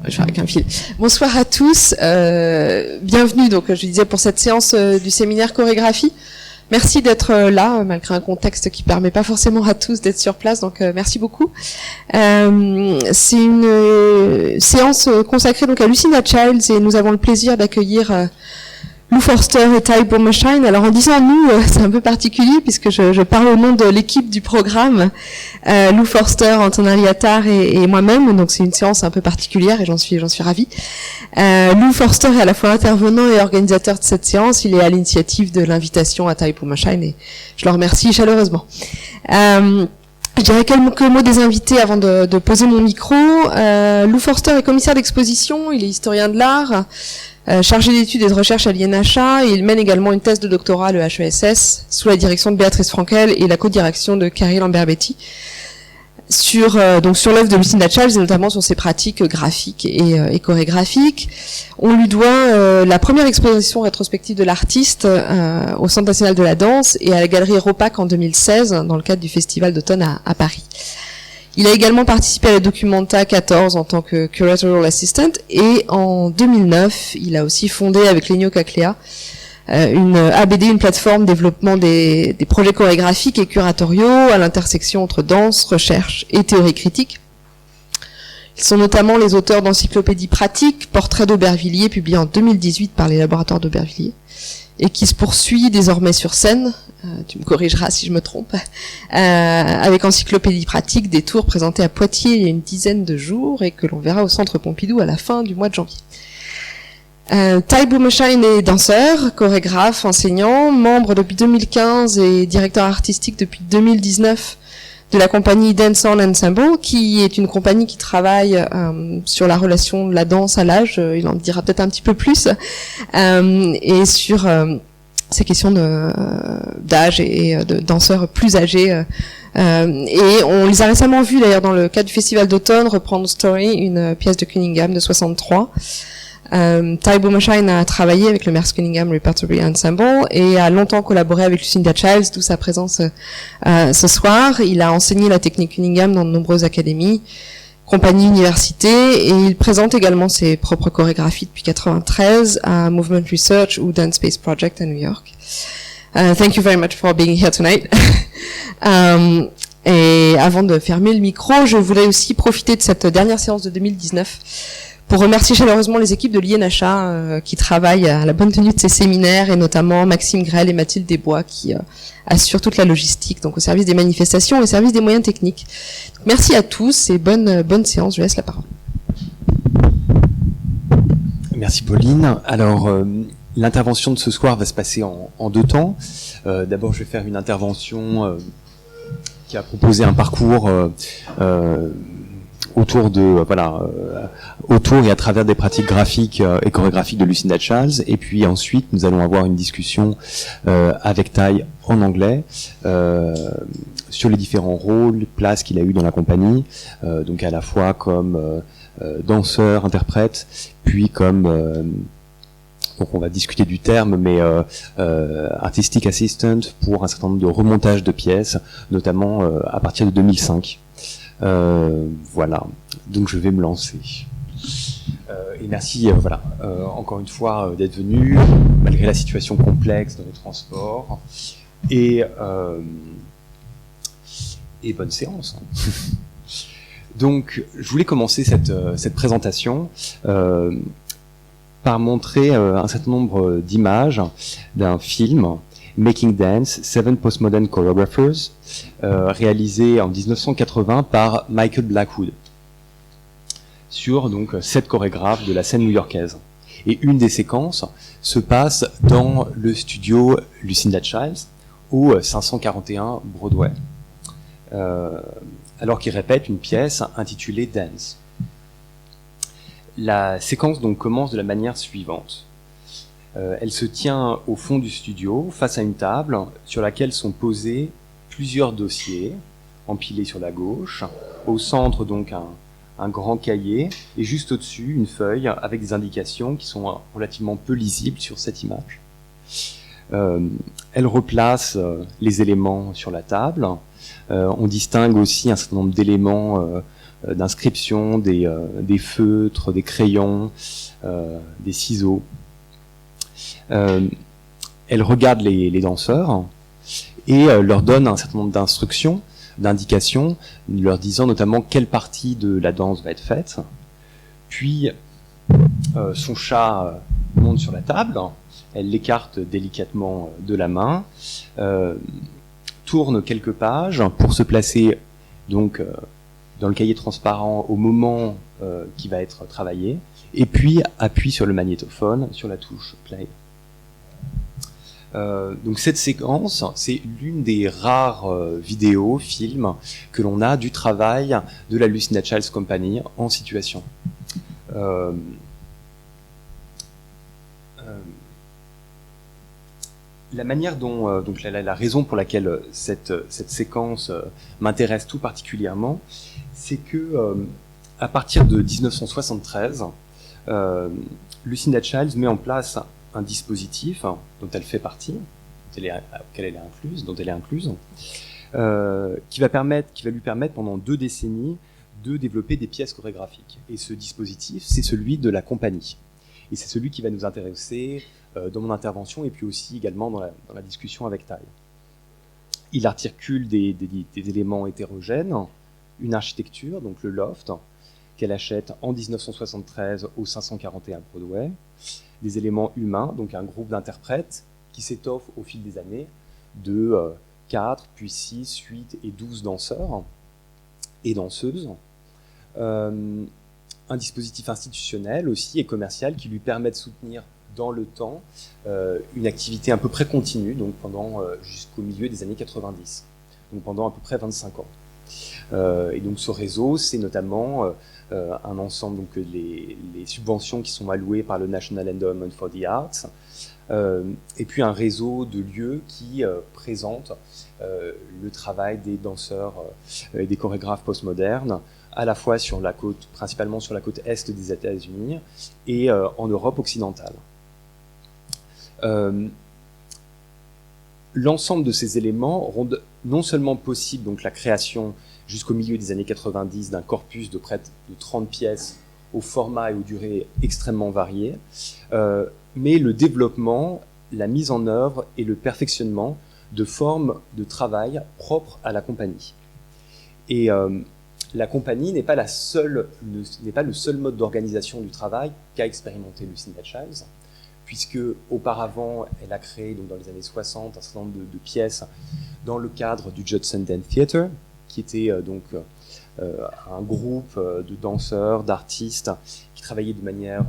Je vais avec un fil. Bonsoir à tous. Bienvenue, donc, je disais, pour cette séance du séminaire chorégraphie. Merci d'être là, malgré un contexte qui permet pas forcément à tous d'être sur place, donc merci beaucoup. C'est une séance consacrée donc à Lucinda Childs et nous avons le plaisir d'accueillir Lou Forster et Ty Bommershine. Alors en disant nous, c'est un peu particulier puisque je parle au nom de l'équipe du programme, Lou Forster, Antonin Liattard et moi-même. Donc c'est une séance un peu particulière et j'en suis ravie. Lou Forster est à la fois intervenant et organisateur de cette séance. Il est à l'initiative de l'invitation à Ty Bommershine et je le remercie chaleureusement. Je dirais quelques mots des invités avant de poser mon micro. Lou Forster est commissaire d'exposition, il est historien de l'art, chargé d'études et de recherche à l'INHA, et il mène également une thèse de doctorat à l'EHESS sous la direction de Béatrice Frankel et la co-direction de Carrie Lambert-Betty sur l'œuvre de Lucinda Childs et notamment sur ses pratiques graphiques et chorégraphiques. On lui doit la première exposition rétrospective de l'artiste au Centre national de la danse et à la galerie Ropac en 2016 dans le cadre du festival d'automne à Paris. Il a également participé à la Documenta 14 en tant que Curatorial Assistant et en 2009, il a aussi fondé avec Lenio Caclea une ABD, une plateforme développement des projets chorégraphiques et curatoriaux à l'intersection entre danse, recherche et théorie critique. Ils sont notamment les auteurs d'encyclopédies pratiques, Portrait d'Aubervilliers, publié en 2018 par les laboratoires d'Aubervilliers, et qui se poursuit désormais sur scène, tu me corrigeras si je me trompe, avec Encyclopédie pratique, des tours présentés à Poitiers il y a une dizaine de jours et que l'on verra au Centre Pompidou à la fin du mois de janvier. Ty Bommershine est danseur, chorégraphe, enseignant, membre depuis 2015 et directeur artistique depuis 2019 de la compagnie Dance On Ensemble, qui est une compagnie qui travaille sur la relation de la danse à l'âge, il en dira peut-être un petit peu plus, et sur ces questions d'âge et de danseurs plus âgés. Et on les a récemment vus d'ailleurs dans le cadre du festival d'automne reprendre Story, une pièce de Cunningham de 63. Ty Bommershine a travaillé avec le Merce Cunningham Repertory Ensemble et a longtemps collaboré avec Lucinda Childs, d'où sa présence ce soir. Il a enseigné la technique Cunningham dans de nombreuses académies, compagnies, universités, et il présente également ses propres chorégraphies depuis 1993 à Movement Research ou Dance Space Project à New York. Thank you very much for being here tonight. Et avant de fermer le micro, je voulais aussi profiter de cette dernière séance de 2019 pour remercier chaleureusement les équipes de l'INHA qui travaillent à la bonne tenue de ces séminaires, et notamment Maxime Grel et Mathilde Desbois qui assurent toute la logistique, donc au service des manifestations et au service des moyens techniques. Donc, merci à tous et bonne séance, je laisse la parole. Merci Pauline. Alors, l'intervention de ce soir va se passer en deux temps. D'abord, je vais faire une intervention qui a proposé un parcours autour et à travers des pratiques graphiques et chorégraphiques de Lucinda Childs, et puis ensuite nous allons avoir une discussion avec Ty en anglais sur les différents rôles, places qu'il a eu dans la compagnie, donc à la fois comme danseur, interprète, puis comme donc on va discuter du terme, mais artistic assistant pour un certain nombre de remontages de pièces, notamment à partir de 2005. Voilà, donc je vais me lancer. Et merci, encore une fois d'être venu, malgré la situation complexe dans les transports. Et bonne séance. Donc, je voulais commencer cette présentation par montrer un certain nombre d'images d'un film, Making Dance, 7 Postmodern Choreographers, réalisé en 1980 par Michael Blackwood, sur donc 7 chorégraphes de la scène new-yorkaise. Et une des séquences se passe dans le studio Lucinda Childs, au 541 Broadway, alors qu'il répète une pièce intitulée Dance. La séquence donc commence de la manière suivante. Elle se tient au fond du studio, face à une table sur laquelle sont posés plusieurs dossiers, empilés sur la gauche. Au centre, donc, un grand cahier, et juste au-dessus, une feuille avec des indications qui sont relativement peu lisibles sur cette image. Elle replace les éléments sur la table. On distingue aussi un certain nombre d'éléments d'inscriptions, des feutres, des crayons, des ciseaux. Elle regarde les danseurs et leur donne un certain nombre d'instructions, d'indications, leur disant notamment quelle partie de la danse va être faite. Puis son chat monte sur la table, elle l'écarte délicatement de la main, tourne quelques pages pour se placer donc dans le cahier transparent au moment qui va être travaillé, et puis appuie sur le magnétophone, sur la touche play. Donc cette séquence, c'est l'une des rares vidéos, films que l'on a du travail de la Lucinda Childs Company en situation. La manière dont, donc la raison pour laquelle cette séquence m'intéresse tout particulièrement, c'est que à partir de 1973, Lucinda Childs met en place un dispositif dont elle fait partie, dont elle est incluse, qui va lui permettre pendant 2 décennies de développer des pièces chorégraphiques. Et ce dispositif, c'est celui de la compagnie. Et c'est celui qui va nous intéresser dans mon intervention et puis aussi également dans la discussion avec Ty. Il articule des éléments hétérogènes, une architecture, donc le loft, qu'elle achète en 1973 au 541 Broadway, des éléments humains, donc un groupe d'interprètes qui s'étoffe au fil des années de 4, puis 6, 8 et 12 danseurs et danseuses. Un dispositif institutionnel aussi et commercial qui lui permet de soutenir dans le temps une activité à peu près continue, donc pendant jusqu'au milieu des années 90, donc pendant à peu près 25 ans. Et donc ce réseau, c'est notamment un ensemble, donc les subventions qui sont allouées par le National Endowment for the Arts, et puis un réseau de lieux qui présentent le travail des danseurs et des chorégraphes postmodernes, à la fois sur la côte, principalement sur la côte est des États-Unis et en Europe occidentale. L'ensemble de ces éléments rendent non seulement possible donc la création jusqu'au milieu des années 90 d'un corpus de près de 30 pièces au format et aux durées extrêmement variées, mais le développement, la mise en œuvre et le perfectionnement de formes de travail propres à la compagnie. Et la compagnie n'est pas le seul mode d'organisation du travail qu'a expérimenté Lucinda Childs, puisque auparavant, elle a créé donc dans les années 60 un certain nombre de pièces dans le cadre du Judson Dance Theatre, qui était un groupe de danseurs, d'artistes qui travaillaient de manière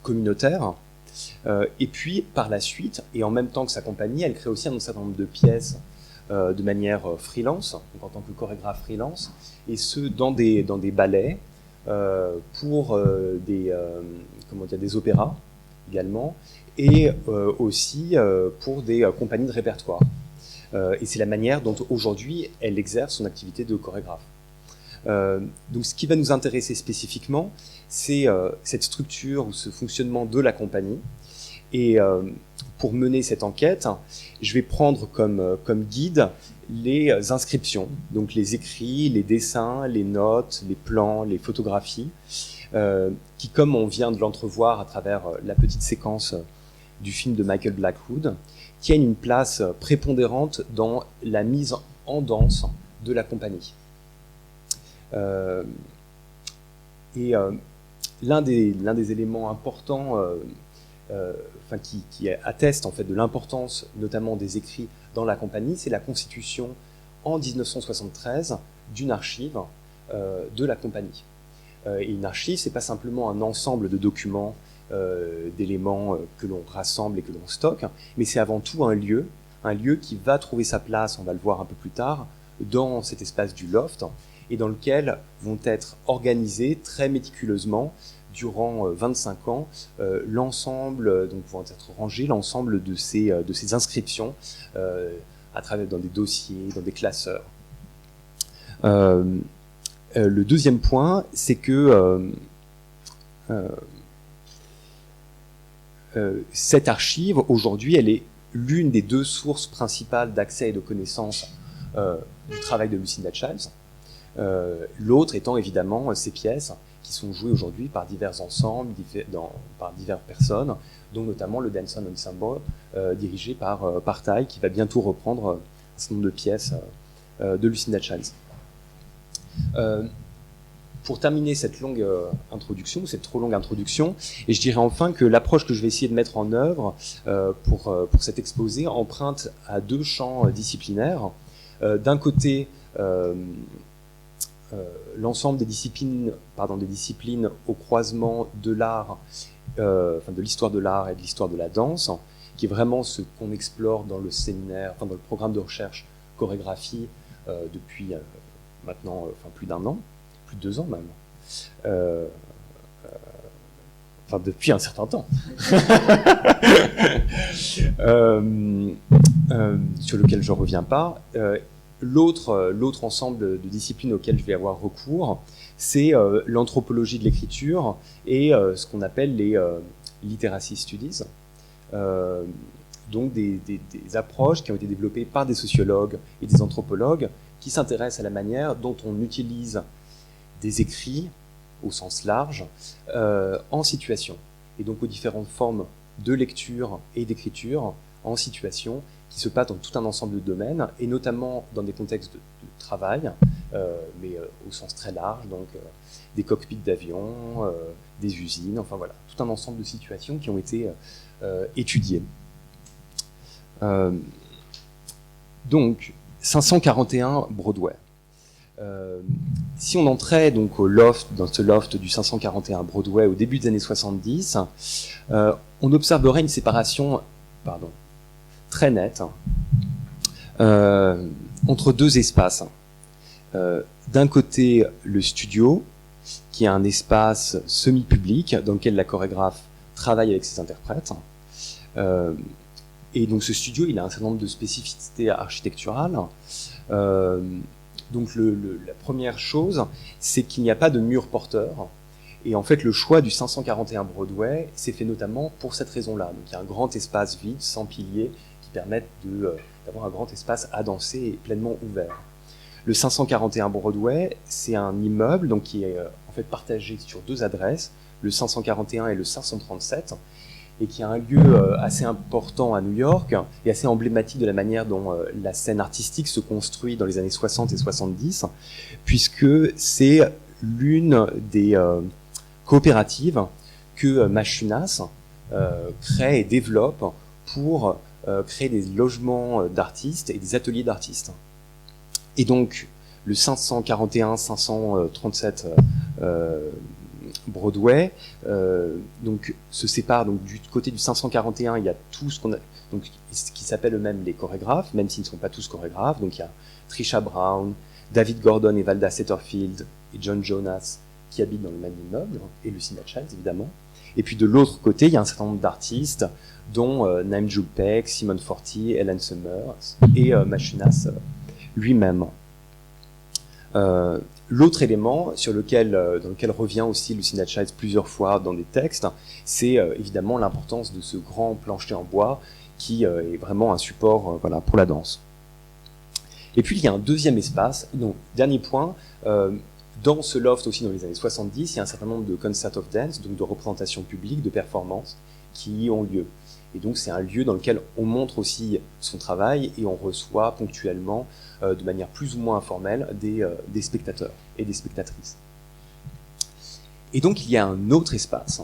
communautaire. Et puis, par la suite, et en même temps que sa compagnie, elle crée aussi un certain nombre de pièces de manière freelance, donc en tant que chorégraphe freelance, et ce, dans des ballets, pour des opéras également, et aussi pour des compagnies de répertoire. Et c'est la manière dont aujourd'hui elle exerce son activité de chorégraphe. Donc ce qui va nous intéresser spécifiquement, c'est cette structure ou ce fonctionnement de la compagnie. Et pour mener cette enquête, je vais prendre comme guide les inscriptions, donc les écrits, les dessins, les notes, les plans, les photographies, qui, comme on vient de l'entrevoir à travers la petite séquence du film de Michael Blackwood, tiennent une place prépondérante dans la mise en danse de la compagnie. L'un des éléments importants qui atteste en fait de l'importance notamment des écrits dans la compagnie, c'est la constitution en 1973 d'une archive de la compagnie. Et une archive, c'est pas simplement un ensemble de documents, d'éléments que l'on rassemble et que l'on stocke, mais c'est avant tout un lieu qui va trouver sa place, on va le voir un peu plus tard, dans cet espace du loft, et dans lequel vont être organisés très méticuleusement durant 25 ans, l'ensemble, donc vont être rangés l'ensemble de ces inscriptions à travers dans des dossiers, dans des classeurs. Le deuxième point, c'est que cette archive, aujourd'hui, elle est l'une des 2 sources principales d'accès et de connaissances du travail de Lucinda Childs. L'autre étant évidemment ces pièces qui sont jouées aujourd'hui par divers ensembles, par diverses personnes, dont notamment le Dancehall Ensemble, dirigé par Tai, qui va bientôt reprendre un certain nombre de pièces de Lucinda Childs. Pour terminer cette longue introduction, cette trop longue introduction, et je dirais enfin que l'approche que je vais essayer de mettre en œuvre pour cet exposé emprunte à deux champs disciplinaires. D'un côté, l'ensemble des disciplines au croisement de l'art, de l'histoire de l'art et de l'histoire de la danse, qui est vraiment ce qu'on explore dans le séminaire, dans le programme de recherche chorégraphie depuis maintenant plus d'un an, plus de 2 ans même. Depuis un certain temps. Sur lequel je ne reviens pas. L'autre ensemble de disciplines auxquelles je vais avoir recours, c'est l'anthropologie de l'écriture et ce qu'on appelle les literacy studies. Donc des approches qui ont été développées par des sociologues et des anthropologues qui s'intéressent à la manière dont on utilise des écrits au sens large en situation, et donc aux différentes formes de lecture et d'écriture en situation qui se passent dans tout un ensemble de domaines, et notamment dans des contextes de travail, mais au sens très large, donc des cockpits d'avions, des usines, enfin voilà, tout un ensemble de situations qui ont été étudiées. Donc, 541 Broadway. Si on entrait donc dans ce loft du 541 Broadway au début des années 70, on observerait une séparation très nette entre deux espaces. D'un côté, le studio, qui est un espace semi-public dans lequel la chorégraphe travaille avec ses interprètes. Et donc ce studio, il a un certain nombre de spécificités architecturales. Donc la première chose, c'est qu'il n'y a pas de mur porteur. Et en fait, le choix du 541 Broadway s'est fait notamment pour cette raison-là. Donc il y a un grand espace vide, sans piliers, qui permettent d'avoir un grand espace à danser et pleinement ouvert. Le 541 Broadway, c'est un immeuble donc, qui est en fait partagé sur 2 adresses, le 541 et le 537, et qui a un lieu assez important à New York et assez emblématique de la manière dont la scène artistique se construit dans les années 60 et 70, puisque c'est l'une des coopératives que Machunas crée et développe pour créer des logements d'artistes et des ateliers d'artistes. Et donc, le 541-537 Broadway donc se sépare. Donc du côté du 541, il y a tout ce qui s'appelle eux-mêmes les chorégraphes, même s'ils ne sont pas tous chorégraphes. Donc il y a Trisha Brown, David Gordon et Valda Setterfield et John Jonas qui habitent dans le même immeuble, et Lucinda Childs évidemment. Et puis de l'autre côté, il y a un certain nombre d'artistes, dont Naim June Paik, Simone Forti, Ellen Summers et Machunas lui-même. L'autre élément dans lequel revient aussi Lucinda Childs plusieurs fois dans des textes, c'est évidemment l'importance de ce grand plancher en bois qui est vraiment un support pour la danse. Et puis il y a un deuxième espace, dernier point, dans ce loft aussi dans les années 70, il y a un certain nombre de concerts of dance, donc de représentations publiques, de performances qui y ont lieu. Et donc c'est un lieu dans lequel on montre aussi son travail et on reçoit ponctuellement, de manière plus ou moins informelle, des spectateurs et des spectatrices. Et donc il y a un autre espace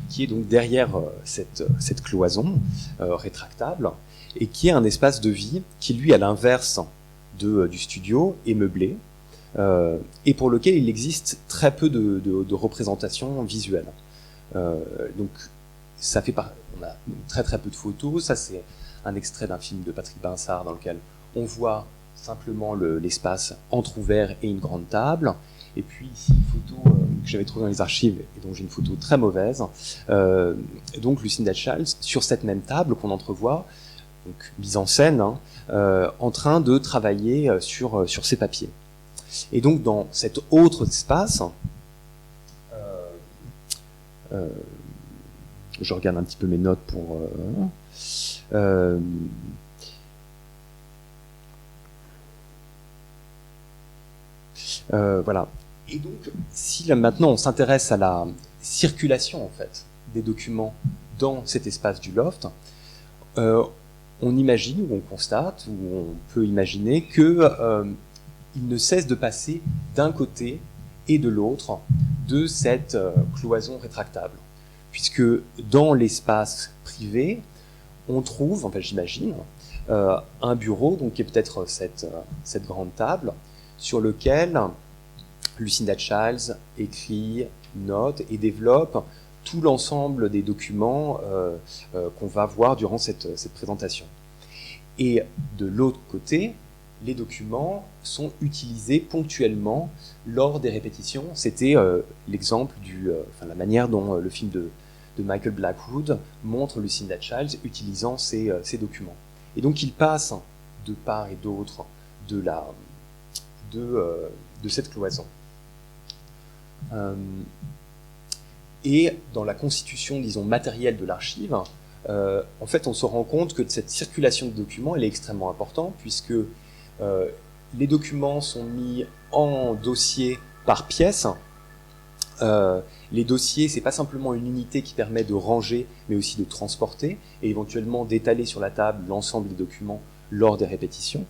qui est donc derrière cette cloison rétractable et qui est un espace de vie qui lui, à l'inverse du studio, est meublé et pour lequel il existe très peu de représentations visuelles. Donc ça fait on a très très peu de photos. Ça c'est un extrait d'un film de Patrick Binsard dans lequel on voit simplement l'espace entrouvert et une grande table. Et puis ici une photo que j'avais trouvée dans les archives et dont j'ai une photo très mauvaise. Donc Lucinda Childs sur cette même table qu'on entrevoit, donc mise en scène, en train de travailler sur ses papiers. Et donc dans cet autre espace, je regarde un petit peu mes notes pour... Voilà. Et donc, si là, maintenant on s'intéresse à la circulation en fait des documents dans cet espace du loft, on imagine, ou on constate, ou on peut imaginer que il ne cesse de passer d'un côté et de l'autre de cette cloison rétractable, puisque dans l'espace privé, on trouve, enfin j'imagine, un bureau, donc qui est peut-être cette grande table, sur lequel Lucinda Childs écrit, note et développe tout l'ensemble des documents qu'on va voir durant cette présentation. Et de l'autre côté, les documents sont utilisés ponctuellement lors des répétitions. C'était l'exemple la manière dont le film de Michael Blackwood montre Lucinda Childs utilisant ces documents. Et donc il passe de part et d'autre de cette cloison. Et dans la constitution, disons, matérielle de l'archive, en fait, on se rend compte que cette circulation de documents, elle est extrêmement importante, puisque les documents sont mis en dossier par pièce. Les dossiers, c'est pas simplement une unité qui permet de ranger, mais aussi de transporter, et éventuellement d'étaler sur la table l'ensemble des documents lors des répétitions.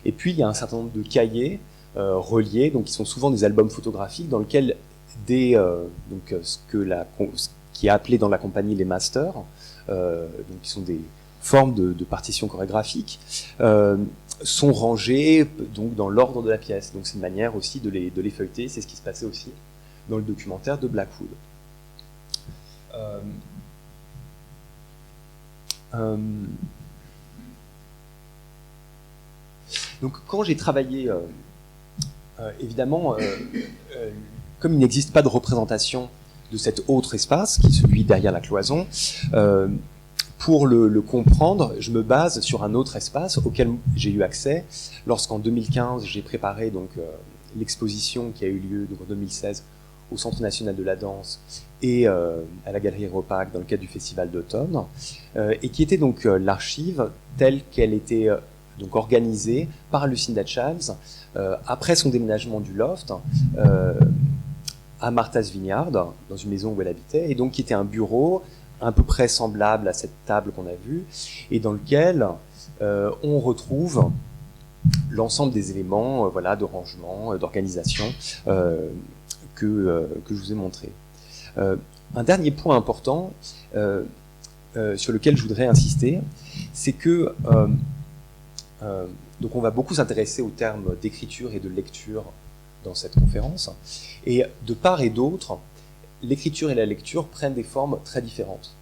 Et puis, il y a un certain nombre de cahiers reliés, donc qui sont souvent des albums photographiques, dans lesquels ce qui est appelé dans la compagnie les masters, donc qui sont des formes de partitions chorégraphiques, sont rangés donc dans l'ordre de la pièce. Donc c'est une manière aussi de les feuilleter. C'est ce qui se passait aussi dans le documentaire de Blackwood. Donc quand j'ai travaillé, évidemment, comme il n'existe pas de représentation de cet autre espace, qui est celui derrière la cloison, pour le comprendre, je me base sur un autre espace auquel j'ai eu accès lorsqu'en 2015, j'ai préparé donc l'exposition qui a eu lieu donc, en 2016 au Centre national de la danse et à la Galerie Aéroparc dans le cadre du Festival d'automne, et qui était donc l'archive telle qu'elle était donc organisée par Lucinda Childs après son déménagement du loft à Martha's Vineyard, dans une maison où elle habitait, et donc qui était un bureau à peu près semblable à cette table qu'on a vue, et dans lequel on retrouve l'ensemble des éléments de rangement, d'organisation que je vous ai montré. Un dernier point important sur lequel je voudrais insister, c'est que donc on va beaucoup s'intéresser aux termes d'écriture et de lecture dans cette conférence, et de part et d'autre, l'écriture et la lecture prennent des formes très différentes.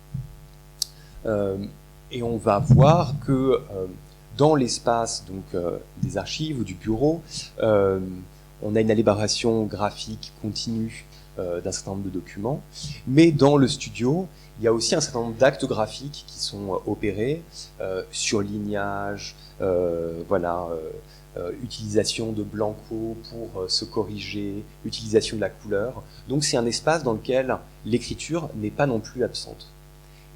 Et on va voir que dans l'espace des archives ou du bureau, on a une élaboration graphique continue d'un certain nombre de documents, mais dans le studio, il y a aussi un certain nombre d'actes graphiques qui sont opérés, surlignage, utilisation de blanco pour se corriger, utilisation de la couleur. Donc c'est un espace dans lequel l'écriture n'est pas non plus absente.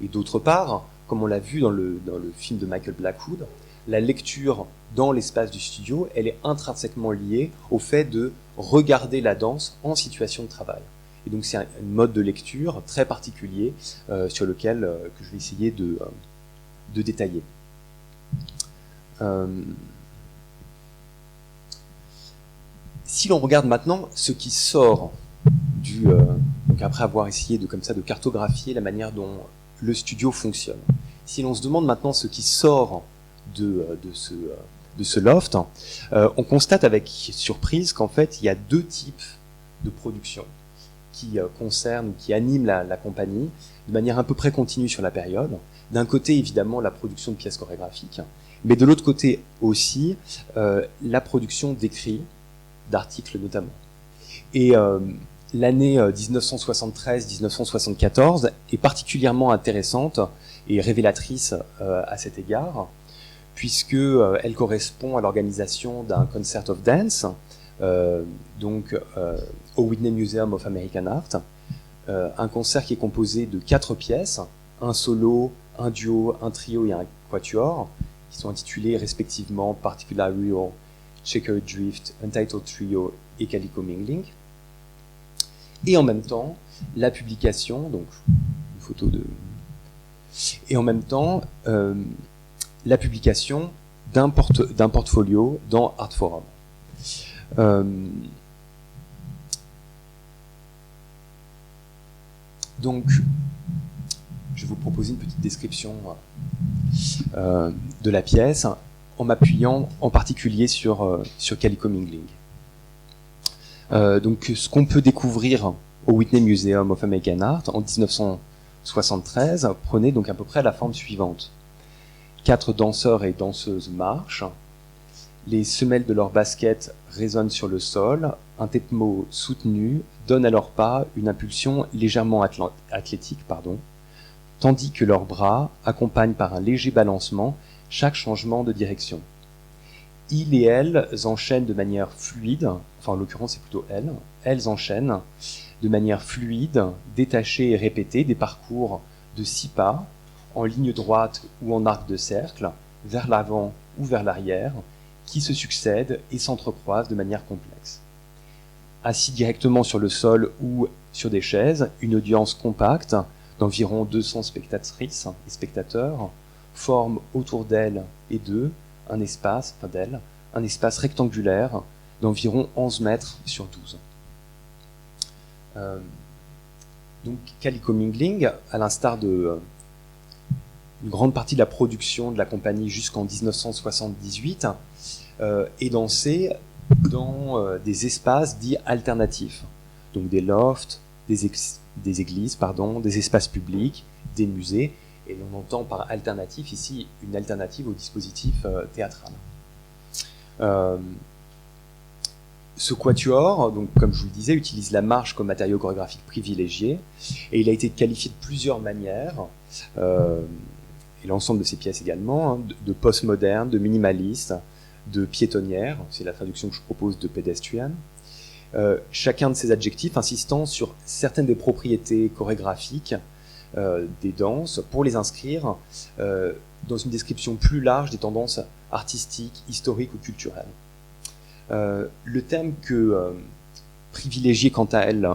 Et d'autre part, comme on l'a vu dans le film de Michael Blackwood, la lecture dans l'espace du studio, elle est intrinsèquement liée au fait de regarder la danse en situation de travail. Et donc c'est un mode de lecture très particulier sur lequel que je vais essayer de détailler. Si l'on regarde maintenant ce qui sort donc après avoir essayé de cartographier la manière dont le studio fonctionne, si l'on se demande maintenant ce qui sort de ce loft, on constate avec surprise qu'en fait il y a deux types de production qui concernent, qui animent la compagnie de manière à peu près continue sur la période. D'un côté évidemment la production de pièces chorégraphiques, mais de l'autre côté aussi la production d'écrits, d'articles notamment. Et l'année 1973-1974 est particulièrement intéressante et révélatrice à cet égard, puisque elle correspond à l'organisation d'un Concert of Dance, au Whitney Museum of American Art, un concert qui est composé de 4 pièces, un solo, un duo, un trio et un quatuor, qui sont intitulés respectivement Particular Reel, Checkered Drift, Untitled Trio et Calico Mingling. Et en même temps, la publication, donc une photo de... Et en même temps, la publication d'un portfolio dans Artforum. Donc, je vais vous proposer une petite description de la pièce, en m'appuyant en particulier sur Calico Mingling. Donc, ce qu'on peut découvrir au Whitney Museum of American Art en 1973 prenait donc à peu près la forme suivante. 4 danseurs et danseuses marchent, les semelles de leurs baskets résonnent sur le sol, un tempo soutenu donne à leurs pas une impulsion légèrement athlétique, tandis que leurs bras accompagnent par un léger balancement chaque changement de direction. Ils et elles enchaînent de manière fluide, enfin en l'occurrence c'est plutôt elles enchaînent de manière fluide, détachée et répétée des parcours de 6 pas, en ligne droite ou en arc de cercle, vers l'avant ou vers l'arrière, qui se succèdent et s'entrecroisent de manière complexe. Assis directement sur le sol ou sur des chaises, une audience compacte d'environ 200 spectatrices et spectateurs forme autour d'elles et d'eux un espace rectangulaire d'environ 11 mètres sur 12. Donc Calico Mingling, à l'instar de une grande partie de la production de la compagnie jusqu'en 1978, est dansée dans des espaces dits alternatifs, donc des lofts, des églises, des espaces publics, des musées, et l'on entend par alternatif ici une alternative au dispositif théâtral. Ce quatuor, donc, comme je vous le disais, utilise la marche comme matériau chorégraphique privilégié, et il a été qualifié de plusieurs manières, et l'ensemble de ces pièces également, de postmoderne, de minimaliste, de piétonnière, c'est la traduction que je propose de pedestrian. Chacun de ces adjectifs insistant sur certaines des propriétés chorégraphiques des danses pour les inscrire dans une description plus large des tendances artistiques, historiques ou culturelles. Le thème que privilégie quant à elle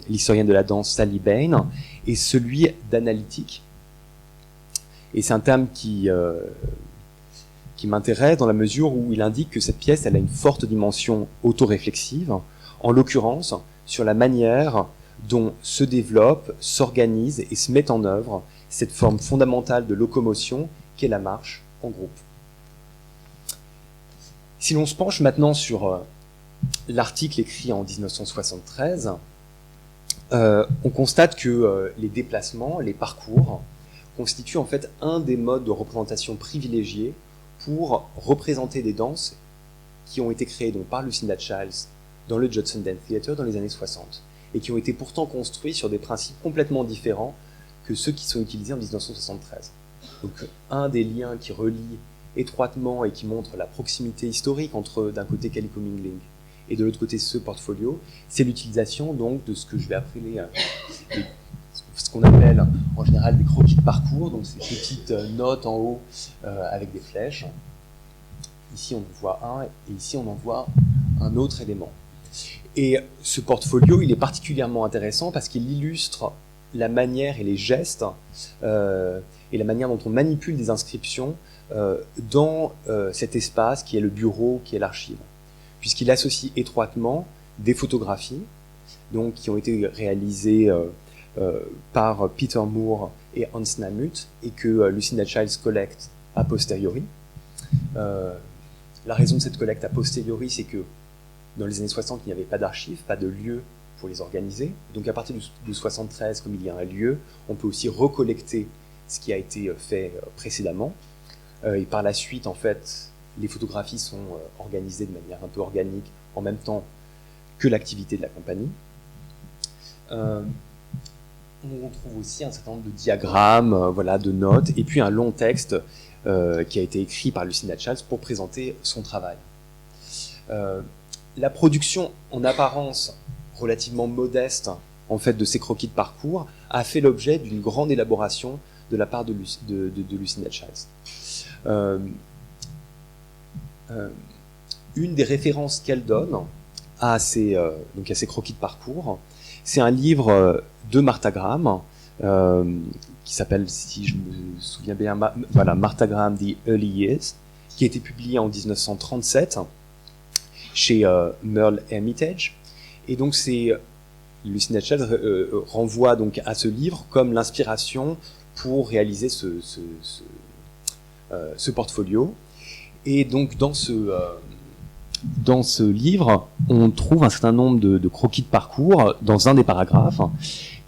l'historienne de la danse Sally Bain est celui d'analytique. Et c'est un terme qui m'intéresse dans la mesure où il indique que cette pièce elle a une forte dimension autoréflexive, en l'occurrence sur la manière dont se développe, s'organise et se met en œuvre cette forme fondamentale de locomotion qu'est la marche en groupe. Si l'on se penche maintenant sur l'article écrit en 1973, on constate que les déplacements, les parcours, constituent en fait un des modes de représentation privilégiés pour représenter des danses qui ont été créées donc par Lucinda Childs dans le Judson Dance Theatre dans les années 60 et qui ont été pourtant construits sur des principes complètement différents que ceux qui sont utilisés en 1973. Donc un des liens qui relie étroitement et qui montre la proximité historique entre d'un côté Calico Mingling et de l'autre côté ce portfolio, c'est l'utilisation donc de ce que je vais appeler ce qu'on appelle en général des croquis de parcours, donc ces petites notes en haut avec des flèches. Ici on en voit un et ici on en voit un autre élément. Et ce portfolio, il est particulièrement intéressant parce qu'il illustre la manière et les gestes et la manière dont on manipule des inscriptions dans cet espace qui est le bureau, qui est l'archive. Puisqu'il associe étroitement des photographies donc, qui ont été réalisées par Peter Moore et Hans Namuth et que Lucinda Childs collecte a posteriori. La raison de cette collecte a posteriori, c'est que dans les années 60, il n'y avait pas d'archives, pas de lieu pour les organiser. Donc à partir de 73, comme il y a un lieu, on peut aussi recollecter ce qui a été fait précédemment. Et par la suite, en fait, les photographies sont organisées de manière un peu organique, en même temps que l'activité de la compagnie. On retrouve aussi un certain nombre de diagrammes, voilà, de notes, et puis un long texte qui a été écrit par Lucinda Childs pour présenter son travail. La production, en apparence relativement modeste, en fait, de ces croquis de parcours, a fait l'objet d'une grande élaboration de la part de Lucinda Childs. Une des références qu'elle donne à ces croquis de parcours. C'est un livre de Martha Graham, qui s'appelle, si je me souviens bien, Martha Graham, The Early Years, qui a été publié en 1937 chez Merle Hermitage. Et donc Lucy Netchell renvoie donc à ce livre comme l'inspiration pour réaliser ce portfolio. Et donc dans ce livre, on trouve un certain nombre de croquis de parcours dans un des paragraphes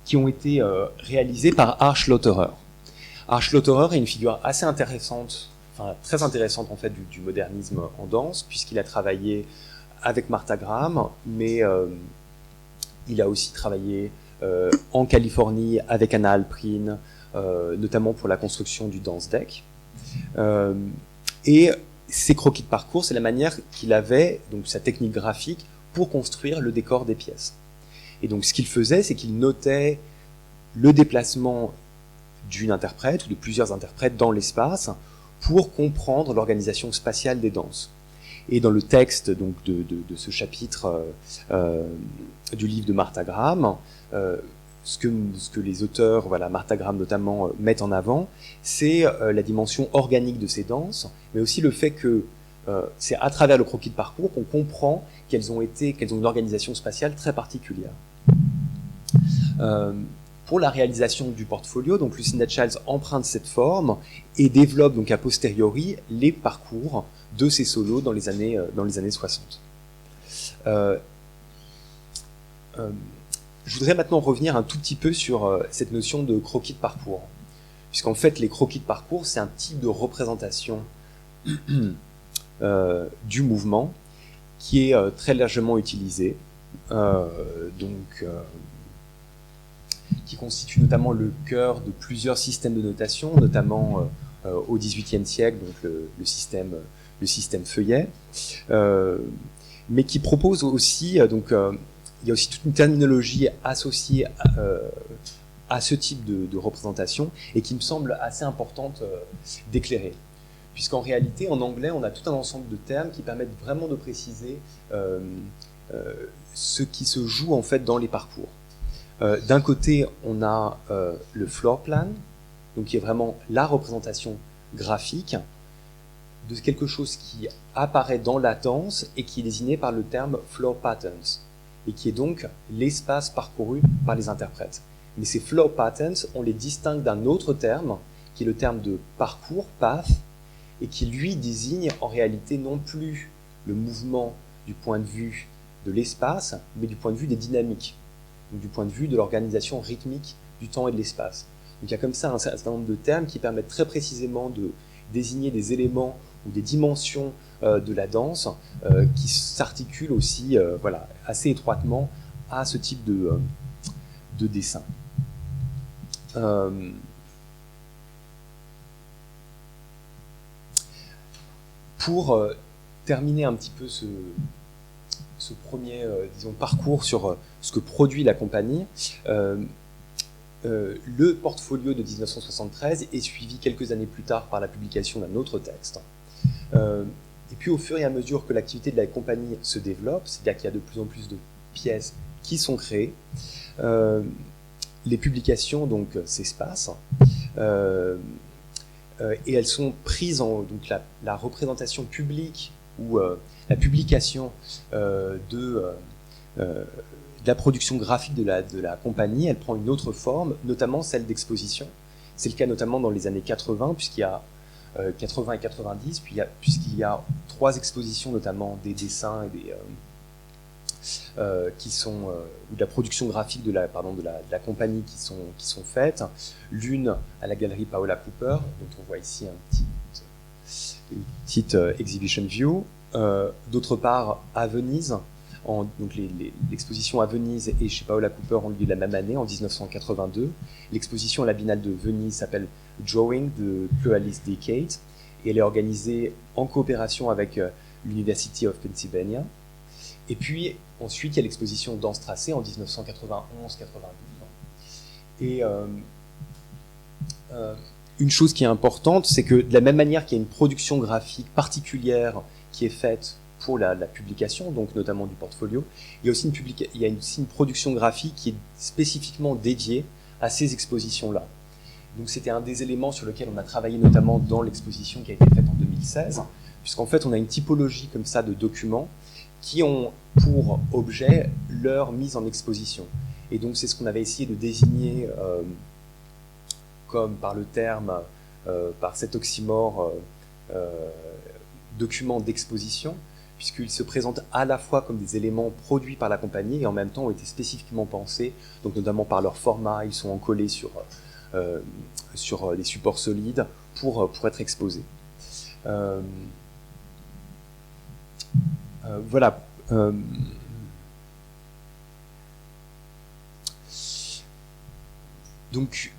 qui ont été réalisés par Art Schlotterer. Art Schlotterer est une figure assez intéressante, enfin très intéressante en fait du modernisme en danse, puisqu'il a travaillé avec Martha Graham, mais il a aussi travaillé en Californie avec Anna Alprin, notamment pour la construction du Dance Deck. Et ces croquis de parcours, c'est la manière qu'il avait, donc sa technique graphique, pour construire le décor des pièces. Et donc ce qu'il faisait, c'est qu'il notait le déplacement d'une interprète ou de plusieurs interprètes dans l'espace pour comprendre l'organisation spatiale des danses. Et dans le texte donc de ce chapitre du livre de Martha Graham, ce que les auteurs, Martha Graham notamment, mettent en avant, c'est la dimension organique de ces danses, mais aussi le fait que c'est à travers le croquis de parcours qu'on comprend qu'elles ont une organisation spatiale très particulière. Pour la réalisation du portfolio, donc Lucinda Childs emprunte cette forme et développe donc a posteriori les parcours de ces solos dans les années 60. Je voudrais maintenant revenir un tout petit peu sur cette notion de croquis de parcours, puisqu'en fait les croquis de parcours c'est un type de représentation du mouvement qui est très largement utilisé, qui constitue notamment le cœur de plusieurs systèmes de notation, notamment au XVIIIe siècle, donc le système Feuillet, mais qui propose aussi, il y a aussi toute une terminologie associée à ce type de représentation et qui me semble assez importante d'éclairer. Puisqu'en réalité, en anglais, on a tout un ensemble de termes qui permettent vraiment de préciser ce qui se joue en fait dans les parcours. D'un côté, on a le floor plan, donc qui est vraiment la représentation graphique de quelque chose qui apparaît dans la danse et qui est désigné par le terme floor patterns, et qui est donc l'espace parcouru par les interprètes. Mais ces floor patterns, on les distingue d'un autre terme, qui est le terme de parcours, path, et qui lui désigne en réalité non plus le mouvement du point de vue de l'espace, mais du point de vue des dynamiques, donc du point de vue de l'organisation rythmique du temps et de l'espace. Donc il y a comme ça un certain nombre de termes qui permettent très précisément de désigner des éléments ou des dimensions de la danse qui s'articulent aussi assez étroitement à ce type de dessin. Pour terminer un petit peu ce premier parcours sur ce que produit la compagnie, le portfolio de 1973 est suivi quelques années plus tard par la publication d'un autre texte. Et puis au fur et à mesure que l'activité de la compagnie se développe, c'est-à-dire qu'il y a de plus en plus de pièces qui sont créées, les publications donc s'espacent, et elles sont prises en donc la représentation publique ou la publication de la production graphique de la compagnie, elle prend une autre forme, notamment celle d'exposition. C'est le cas notamment dans les années 80, puisqu'il y a 80 et 90, puisqu'il y a 3 expositions, notamment des dessins et qui sont ou de la production graphique de la compagnie qui sont faites. L'une à la galerie Paola Cooper, dont on voit ici une petite exhibition view. D'autre part, à Venise, donc l'exposition à Venise et chez Paola Cooper ont lieu la même année, en 1982. L'exposition à la Biennale de Venise s'appelle Drawing de Pluralist Decade et elle est organisée en coopération avec l'University of Pennsylvania. Et puis ensuite, il y a l'exposition Danse tracée en 1991-92. Et une chose qui est importante, c'est que de la même manière qu'il y a une production graphique particulière qui est faite pour la publication, donc notamment du portfolio. Il y a aussi une production graphique qui est spécifiquement dédiée à ces expositions-là. Donc c'était un des éléments sur lequel on a travaillé notamment dans l'exposition qui a été faite en 2016, puisqu'en fait on a une typologie comme ça de documents qui ont pour objet leur mise en exposition. Et donc c'est ce qu'on avait essayé de désigner comme par le terme, par cet oxymore document d'exposition, puisqu'ils se présentent à la fois comme des éléments produits par la compagnie et en même temps ont été spécifiquement pensés, donc notamment par leur format, ils sont encollés sur des supports solides pour être exposés. Voilà. Donc,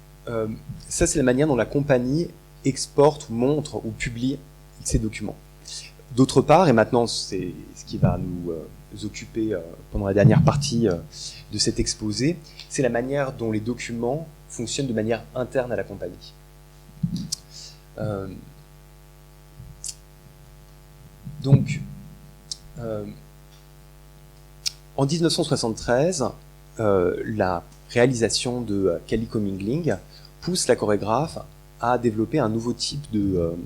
ça c'est la manière dont la compagnie exporte, ou montre ou publie ces documents. D'autre part, et maintenant c'est ce qui va nous occuper pendant la dernière partie de cet exposé, c'est la manière dont les documents fonctionnent de manière interne à la compagnie. Donc, en 1973, la réalisation de Cally Commingling pousse la chorégraphe à développer un nouveau type de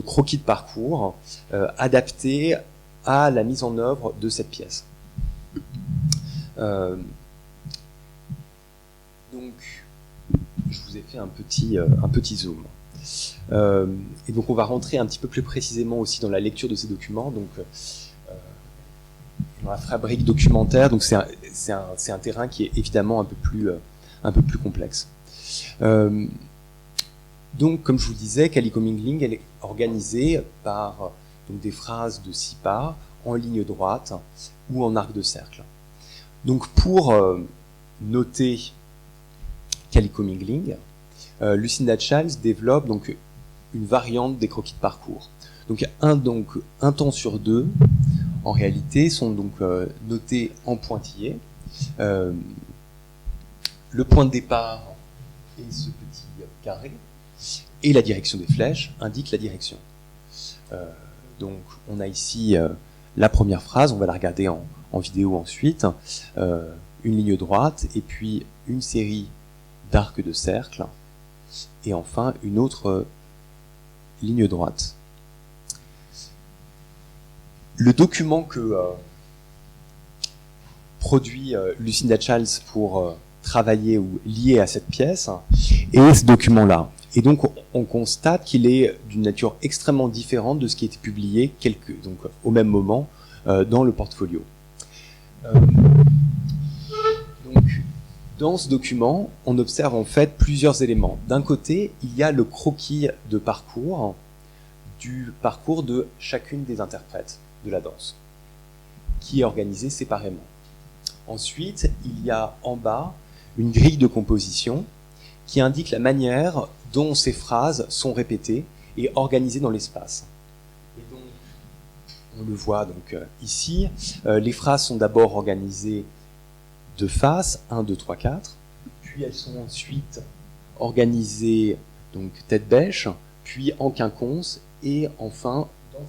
croquis de parcours adapté à la mise en œuvre de cette pièce. Donc, je vous ai fait un petit zoom. Et donc on va rentrer un petit peu plus précisément aussi dans la lecture de ces documents, donc dans la fabrique documentaire. Donc c'est un terrain qui est évidemment un peu plus complexe. Donc comme je vous disais, Cally Commingling, elle est organisée par donc, des phrases de 6 parts en ligne droite ou en arc de cercle. Donc pour noter Cally Commingling, Lucinda Childs développe donc une variante des croquis de parcours. Donc un temps sur deux, en réalité, sont donc notés en pointillés. Le point de départ est ce petit carré, et la direction des flèches indique la direction. Donc on a ici la première phrase, on va la regarder en vidéo ensuite, une ligne droite, et puis une série d'arcs de cercle, et enfin une autre ligne droite. Le document que produit Lucinda Childs pour travailler ou lier à cette pièce est ce document-là. Et donc on constate qu'il est d'une nature extrêmement différente de ce qui a été publié donc, au même moment dans le portfolio. Donc, dans ce document, on observe en fait plusieurs éléments. D'un côté, il y a le croquis de parcours du parcours de chacune des interprètes de la danse, qui est organisé séparément. Ensuite, il y a en bas une grille de composition qui indique la manière dont ces phrases sont répétées et organisées dans l'espace. Et donc, on le voit donc ici, les phrases sont d'abord organisées de face, 1, 2, 3, 4, puis elles sont ensuite organisées donc tête bêche, puis en quinconce, et enfin dans un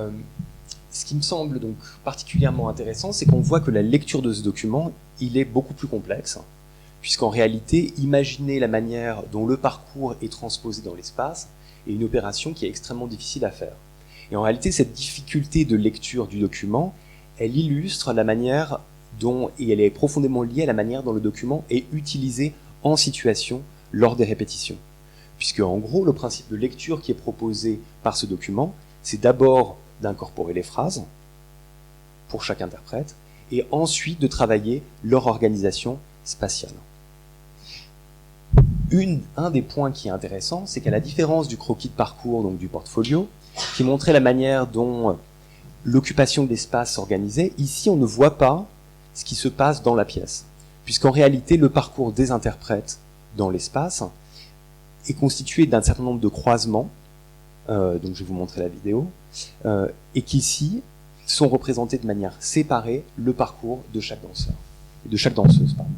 autre. Ce qui me semble donc particulièrement intéressant, c'est qu'on voit que la lecture de ce document, il est beaucoup plus complexe, puisqu'en réalité, imaginer la manière dont le parcours est transposé dans l'espace est une opération qui est extrêmement difficile à faire. Et en réalité, cette difficulté de lecture du document, elle illustre la manière dont, et elle est profondément liée à la manière dont le document est utilisé en situation lors des répétitions. Puisque, en gros, le principe de lecture qui est proposé par ce document, c'est d'abord d'incorporer les phrases pour chaque interprète, et ensuite de travailler leur organisation spatiale. Un des points qui est intéressant, c'est qu'à la différence du croquis de parcours, donc du portfolio, qui montrait la manière dont l'occupation de l'espace s'organisait, ici on ne voit pas ce qui se passe dans la pièce, puisqu'en réalité le parcours des interprètes dans l'espace est constitué d'un certain nombre de croisements, donc je vais vous montrer la vidéo, et qu'ici sont représentés de manière séparée le parcours de chaque danseur, de chaque danseuse, pardon.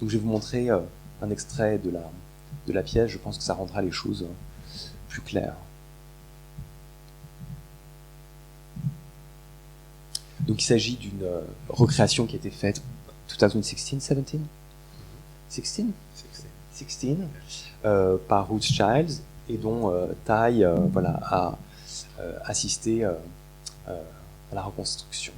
Donc je vais vous montrer un extrait de la pièce, je pense que ça rendra les choses plus claires. Donc il s'agit d'une recréation qui a été faite 2016, 17? 16? 16 par Ruth Childs, et dont Ty voilà, a assisté à la reconstruction.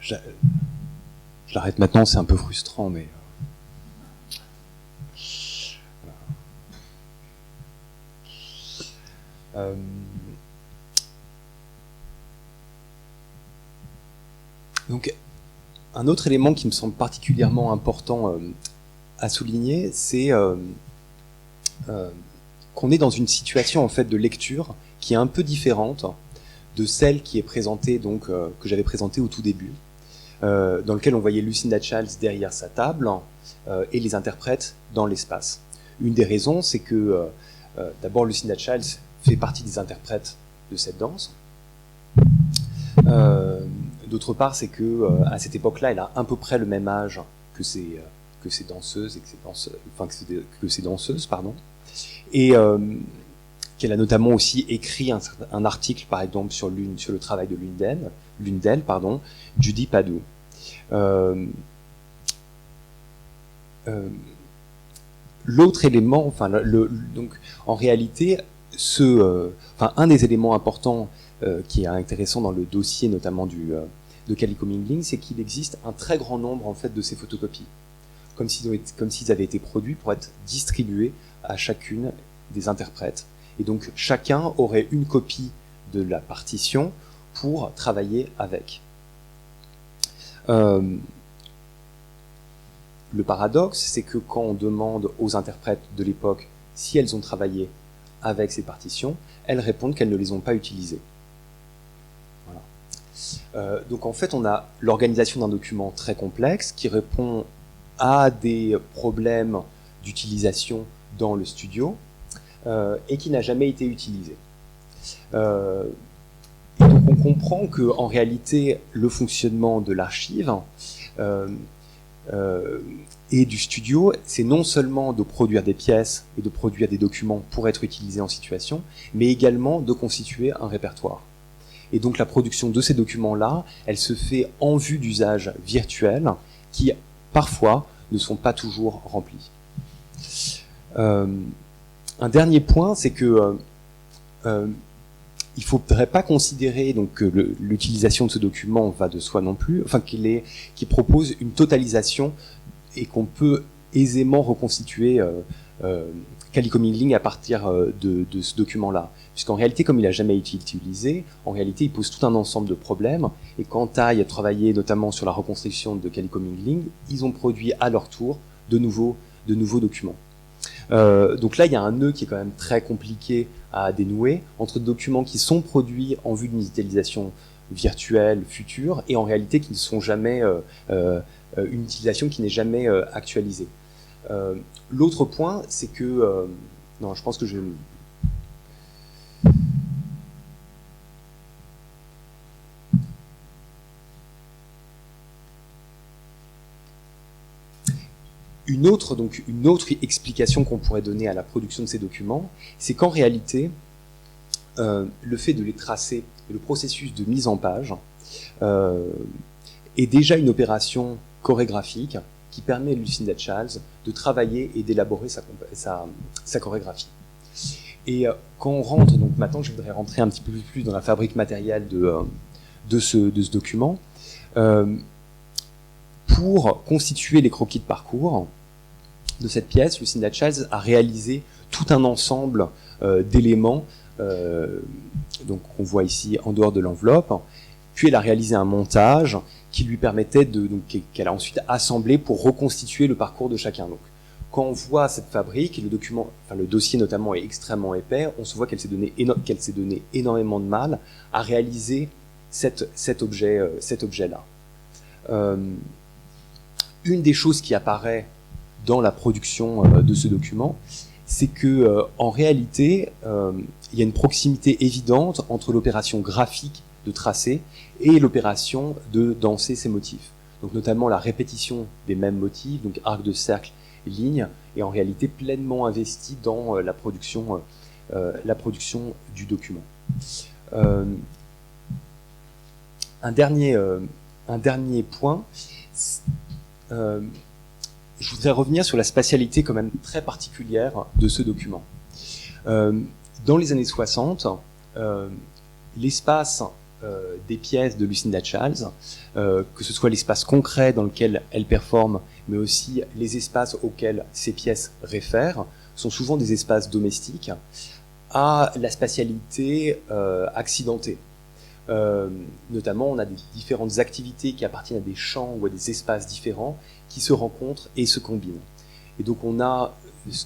Je l'arrête maintenant, c'est un peu frustrant, mais... Donc, un autre élément qui me semble particulièrement important à souligner, c'est qu'on est dans une situation en fait de lecture qui est un peu différente de celle qui est présentée, donc que j'avais présentée au tout début, dans lequel on voyait Lucinda Childs derrière sa table et les interprètes dans l'espace. Une des raisons, c'est que d'abord Lucinda Childs fait partie des interprètes de cette danse. D'autre part, c'est que à cette époque-là, elle a à peu près le même âge que ces danseuses et que ces danseuses, pardon, et qu'elle a notamment aussi écrit un article, par exemple, sur le travail de l'une d'elles, Judy Padou. L'autre élément, donc en réalité, un des éléments importants qui est intéressant dans le dossier, notamment de Calico Mingling, c'est qu'il existe un très grand nombre en fait de ces photocopies, comme s'ils avaient été produits pour être distribués à chacune des interprètes. Et donc chacun aurait une copie de la partition pour travailler avec. Le paradoxe, c'est que quand on demande aux interprètes de l'époque si elles ont travaillé avec ces partitions, elles répondent qu'elles ne les ont pas utilisées. Voilà. Donc en fait, on a l'organisation d'un document très complexe qui répond à des problèmes d'utilisation dans le studio et qui n'a jamais été utilisé. Et donc on comprend que en réalité, le fonctionnement de l'archive et du studio, c'est non seulement de produire des pièces et de produire des documents pour être utilisés en situation, mais également de constituer un répertoire. Et donc la production de ces documents-là, elle se fait en vue d'usages virtuels qui, parfois, ne sont pas toujours remplis. Un dernier point, c'est que il ne faudrait pas considérer donc, que l'utilisation de ce document va de soi non plus, enfin qu'il propose une totalisation et qu'on peut aisément reconstituer Calico Mingling à partir de ce document-là. Puisqu'en réalité, comme il n'a jamais été utilisé, en réalité, il pose tout un ensemble de problèmes. Et quand Ty a travaillé notamment sur la reconstruction de Calico Mingling, ils ont produit à leur tour de nouveaux documents. Donc là, il y a un nœud qui est quand même très compliqué à dénouer entre des documents qui sont produits en vue d'une digitalisation virtuelles, futures, et en réalité qui ne sont jamais une utilisation qui n'est jamais actualisée. L'autre point, c'est que non, je pense que une autre explication qu'on pourrait donner à la production de ces documents, c'est qu'en réalité, le fait de les tracer, le processus de mise en page, est déjà une opération chorégraphique qui permet à Lucinda Childs de travailler et d'élaborer sa chorégraphie. Et quand on rentre, donc maintenant je voudrais rentrer un petit peu plus dans la fabrique matérielle de ce document, pour constituer les croquis de parcours de cette pièce, Lucinda Childs a réalisé tout un ensemble d'éléments, donc qu'on voit ici en dehors de l'enveloppe, puis elle a réalisé un montage qui lui permettait qu'elle a ensuite assemblé pour reconstituer le parcours de chacun. Donc, quand on voit cette fabrique, et le dossier notamment est extrêmement épais, on se voit qu'elle s'est donné énormément de mal à réaliser cet objet-là. Une des choses qui apparaît dans la production de ce document, c'est que en réalité, il y a une proximité évidente entre l'opération graphique de tracer et l'opération de danser ces motifs. Donc notamment la répétition des mêmes motifs, donc arc de cercle, ligne, est en réalité pleinement investie dans la production du document. Un dernier point, je voudrais revenir sur la spatialité quand même très particulière de ce document. Dans les années 60, l'espace des pièces de Lucinda Childs, que ce soit l'espace concret dans lequel elle performe, mais aussi les espaces auxquels ces pièces réfèrent, sont souvent des espaces domestiques, à la spatialité accidentée. Notamment, on a des différentes activités qui appartiennent à des champs ou à des espaces différents qui se rencontrent et se combinent. Et donc on a ce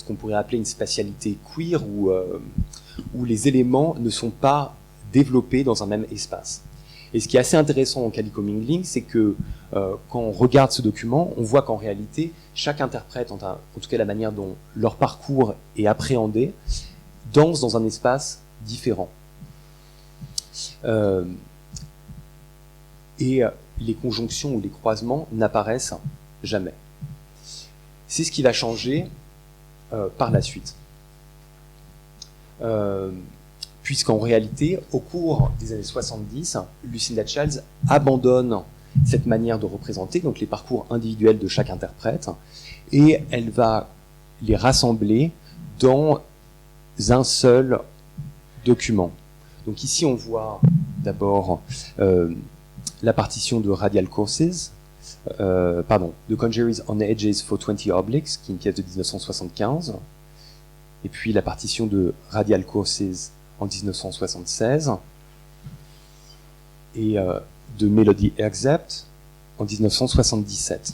qu'on pourrait appeler une spatialité queer, où les éléments ne sont pas développés dans un même espace. Et ce qui est assez intéressant en Calico Mingling, c'est que quand on regarde ce document, on voit qu'en réalité, chaque interprète, en tout cas la manière dont leur parcours est appréhendé, danse dans un espace différent. Et les conjonctions ou les croisements n'apparaissent jamais. C'est ce qui va changer par la suite. Puisqu'en réalité, au cours des années 70, Lucinda Childs abandonne cette manière de représenter, donc les parcours individuels de chaque interprète, et elle va les rassembler dans un seul document. Donc ici, on voit d'abord la partition de Radial Courses, de Congeries on Edges for 20 Obliques, qui est une pièce de 1975, et puis la partition de Radial Courses en 1976, et de Melody Except en 1977.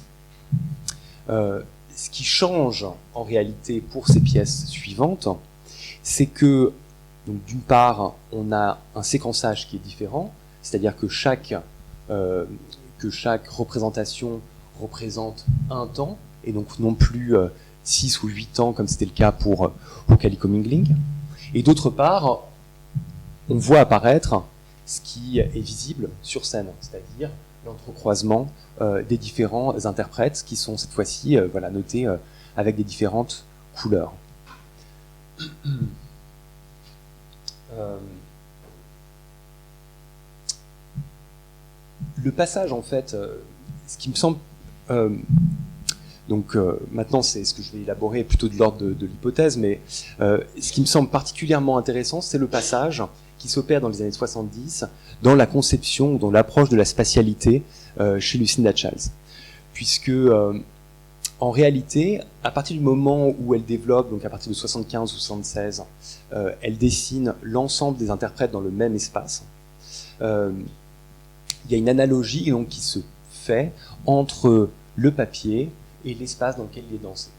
Ce qui change en réalité pour ces pièces suivantes, c'est que, d'une part, on a un séquençage qui est différent, c'est-à-dire que chaque représentation représente un temps, et donc non plus 6 ou 8 ans comme c'était le cas pour Calico Mingling. Et d'autre part, on voit apparaître ce qui est visible sur scène, c'est-à-dire l'entrecroisement des différents interprètes qui sont cette fois-ci notés avec des différentes couleurs. Le passage, en fait, ce qui me semble... maintenant, c'est ce que je vais élaborer plutôt de l'ordre de l'hypothèse, mais ce qui me semble particulièrement intéressant, c'est le passage qui s'opère dans les années 70 dans la conception, dans l'approche de la spatialité chez Lucinda Childs. Puisque, en réalité, à partir du moment où elle développe, donc à partir de 75 ou 76, elle dessine l'ensemble des interprètes dans le même espace. Il y a une analogie donc, qui se fait entre le papier et l'espace dans lequel il est dansé.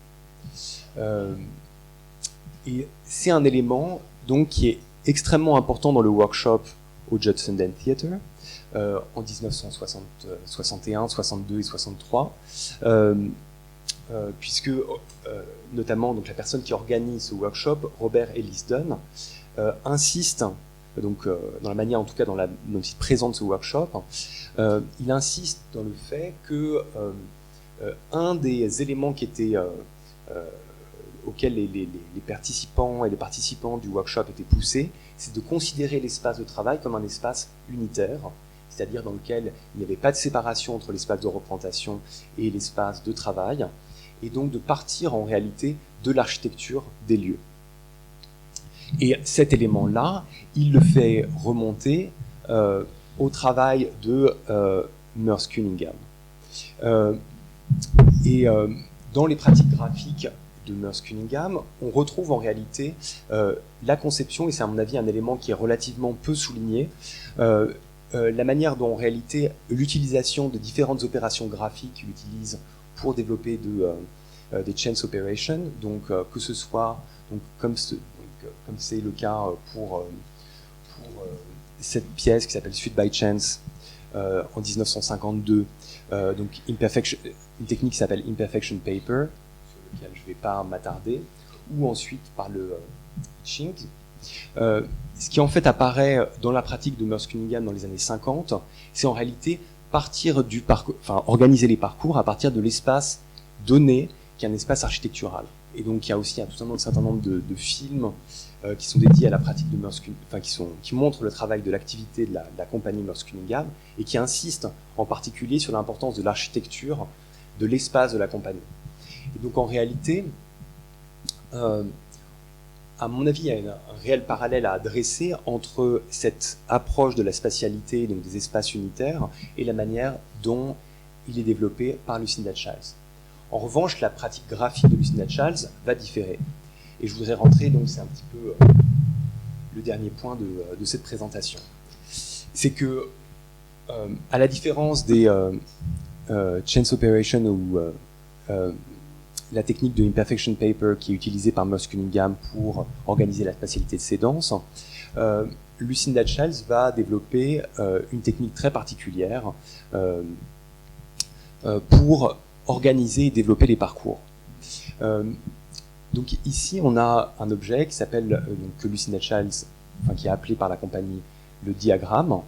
Et c'est un élément donc, qui est extrêmement important dans le workshop au Judson Den Theatre en 1961, 62 et 63, puisque notamment donc, la personne qui organise ce workshop, Robert Elliston, insiste donc dans la manière, en tout cas dont il présente ce workshop, il insiste dans le fait que un des éléments qui était auxquels les participants et les participants du workshop étaient poussés, c'est de considérer l'espace de travail comme un espace unitaire, c'est-à-dire dans lequel il n'y avait pas de séparation entre l'espace de représentation et l'espace de travail, et donc de partir en réalité de l'architecture des lieux. Et cet élément-là, il le fait remonter au travail de Merce Cunningham. Dans les pratiques graphiques de Merce Cunningham, on retrouve en réalité la conception, et c'est à mon avis un élément qui est relativement peu souligné, la manière dont en réalité l'utilisation de différentes opérations graphiques qu'il utilise pour développer des chance operations, donc que ce soit donc, comme c'est le cas pour cette pièce qui s'appelle Suite by Chance en 1952, donc une technique qui s'appelle Imperfection Paper, sur lequel je ne vais pas m'attarder, ou ensuite par le Chink. Ce qui en fait apparaît dans la pratique de Merce Cunningham dans les années 50, c'est en réalité partir du parcours, enfin organiser les parcours à partir de l'espace donné, qui est un espace architectural. Et donc il y a aussi un certain nombre de films qui sont dédiés à la pratique de Merce Cunningham, qui montrent le travail de l'activité de la compagnie Merce Cunningham et qui insistent en particulier sur l'importance de l'architecture de l'espace de la compagnie. Et donc en réalité, à mon avis, il y a un réel parallèle à dresser entre cette approche de la spatialité, donc des espaces unitaires, et la manière dont il est développé par Lucinda Childs. En revanche, la pratique graphique de Lucinda Childs va différer. Et je voudrais rentrer, donc c'est un petit peu le dernier point de cette présentation. C'est que, à la différence des chance operations ou la technique de Imperfection Paper qui est utilisée par Merce Cunningham pour organiser la spatialité de ses danses, Lucinda Childs va développer une technique très particulière pour organiser et développer les parcours. Donc ici, on a un objet qui s'appelle, que Lucinda Childs, qui est appelé par la compagnie le diagramme,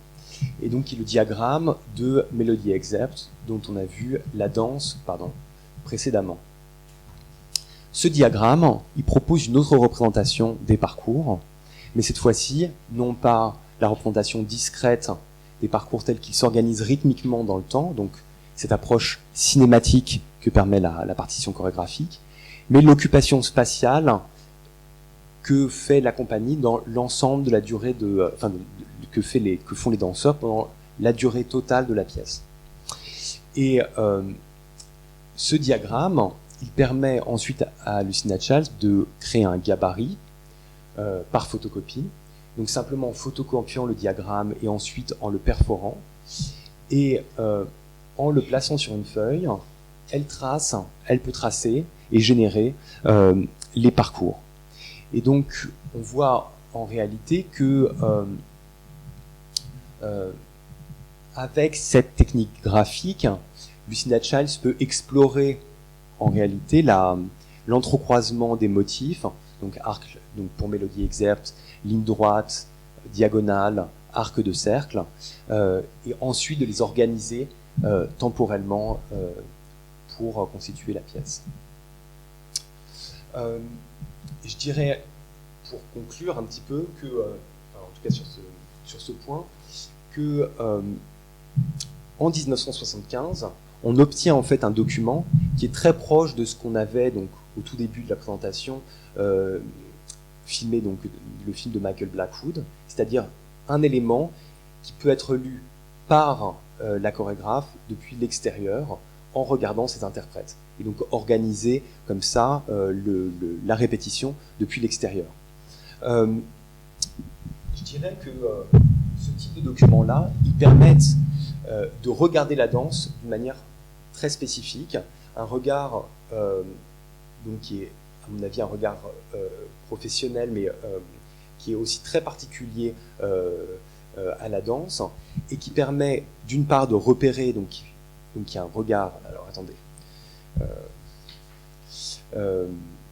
et donc qui est le diagramme de Melody Excerpt, dont on a vu la danse précédemment. Ce diagramme, il propose une autre représentation des parcours, mais cette fois-ci, non pas la représentation discrète des parcours tels qu'ils s'organisent rythmiquement dans le temps, donc cette approche cinématique que permet la partition chorégraphique, mais l'occupation spatiale que fait la compagnie dans l'ensemble de la durée que font les danseurs pendant la durée totale de la pièce. Et ce diagramme, il permet ensuite à Lucinda Childs de créer un gabarit par photocopie, donc simplement en photocopiant le diagramme et ensuite en le perforant, et en le plaçant sur une feuille, elle peut tracer et générer les parcours. Et donc, on voit en réalité que avec cette technique graphique, Lucinda Childs peut explorer en réalité l'entrecroisement des motifs, donc arc, donc pour Melody Excerpt, ligne droite, diagonale, arc de cercle, et ensuite de les organiser temporellement pour constituer la pièce. Je dirais, pour conclure un petit peu, que, en tout cas sur ce point, que en 1975, on obtient en fait un document qui est très proche de ce qu'on avait donc au tout début de la présentation, filmé donc le film de Michael Blackwood, c'est-à-dire un élément qui peut être lu par la chorégraphe depuis l'extérieur en regardant ses interprètes, et donc organiser comme ça la répétition depuis l'extérieur. Je dirais que ce type de documents-là, ils permettent de regarder la danse d'une manière très spécifique, un regard donc qui est, à mon avis, un regard professionnel, mais qui est aussi très particulier à la danse, et qui permet d'une part de repérer, donc il y a un regard, alors attendez,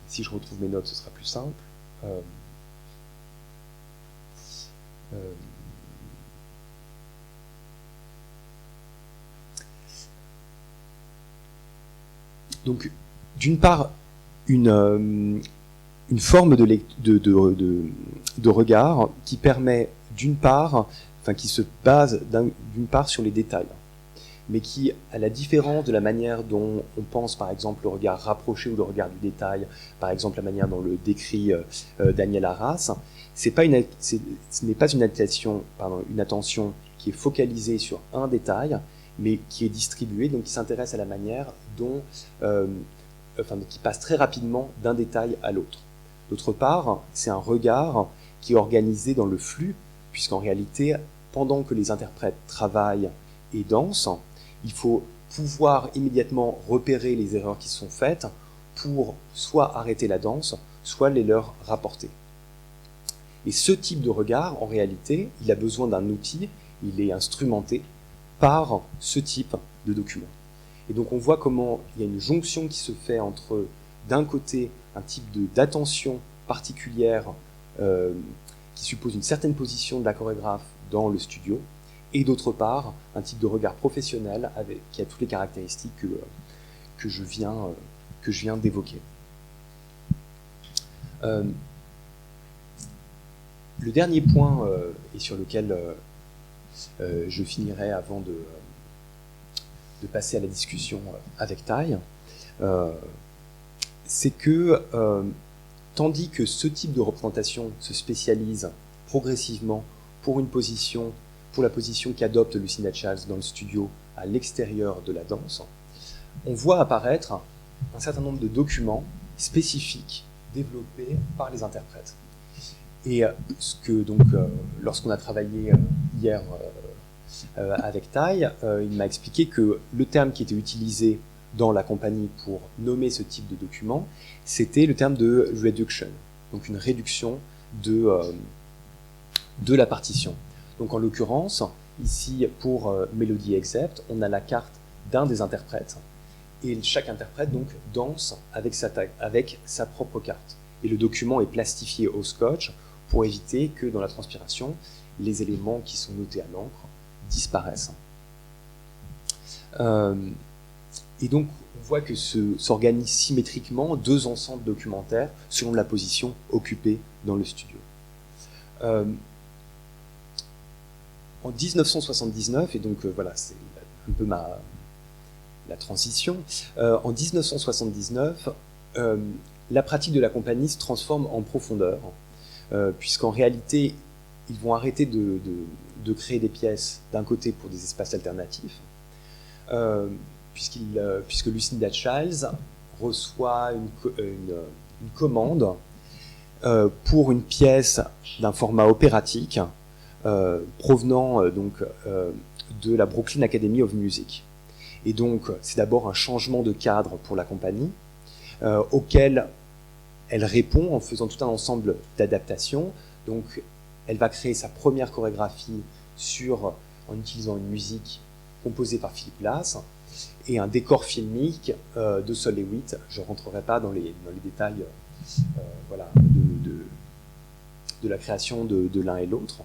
si je retrouve mes notes ce sera plus simple. Donc, d'une part, une forme de regard qui permet, d'une part, enfin qui se base d'une part sur les détails, mais qui, à la différence de la manière dont on pense, par exemple, le regard rapproché ou le regard du détail, par exemple la manière dont le décrit Daniel Arras, ce n'est pas une attention qui est focalisée sur un détail, mais qui est distribuée, donc qui s'intéresse à la manière dont, qui passe très rapidement d'un détail à l'autre. D'autre part, c'est un regard qui est organisé dans le flux, puisqu'en réalité, pendant que les interprètes travaillent et dansent, il faut pouvoir immédiatement repérer les erreurs qui sont faites pour soit arrêter la danse, soit les leur rapporter. Et ce type de regard, en réalité, il a besoin d'un outil, il est instrumenté par ce type de document. Et donc on voit comment il y a une jonction qui se fait entre, d'un côté, un type d'attention particulière qui suppose une certaine position de la chorégraphe dans le studio, et d'autre part, un type de regard professionnel qui a toutes les caractéristiques que je viens d'évoquer. Le dernier point, et sur lequel je finirai avant de passer à la discussion avec Tai, c'est que tandis que ce type de représentation se spécialise progressivement pour la position qu'adopte Lucinda Childs dans le studio à l'extérieur de la danse, on voit apparaître un certain nombre de documents spécifiques développés par les interprètes. Et lorsqu'on a travaillé hier avec Tai, il m'a expliqué que le terme qui était utilisé dans la compagnie pour nommer ce type de document, c'était le terme de reduction, donc une réduction de la partition. Donc en l'occurrence, ici pour Melody Except, on a la carte d'un des interprètes, et chaque interprète donc danse avec sa propre carte. Et le document est plastifié au scotch pour éviter que dans la transpiration, les éléments qui sont notés à l'encre disparaissent. Et donc, on voit que s'organisent symétriquement deux ensembles documentaires selon la position occupée dans le studio. En 1979, et donc voilà, c'est un peu la transition, en 1979, la pratique de la compagnie se transforme en profondeur, puisqu'en réalité, ils vont arrêter de créer des pièces d'un côté pour des espaces alternatifs, puisque Lucinda Childs reçoit une commande pour une pièce d'un format opératique provenant de la Brooklyn Academy of Music. Et donc, c'est d'abord un changement de cadre pour la compagnie, auquel elle répond en faisant tout un ensemble d'adaptations. Donc, elle va créer sa première chorégraphie en utilisant une musique composée par Philip Glass et un décor filmique de Sol Lewitt. Je ne rentrerai pas dans les détails de la création de l'un et l'autre.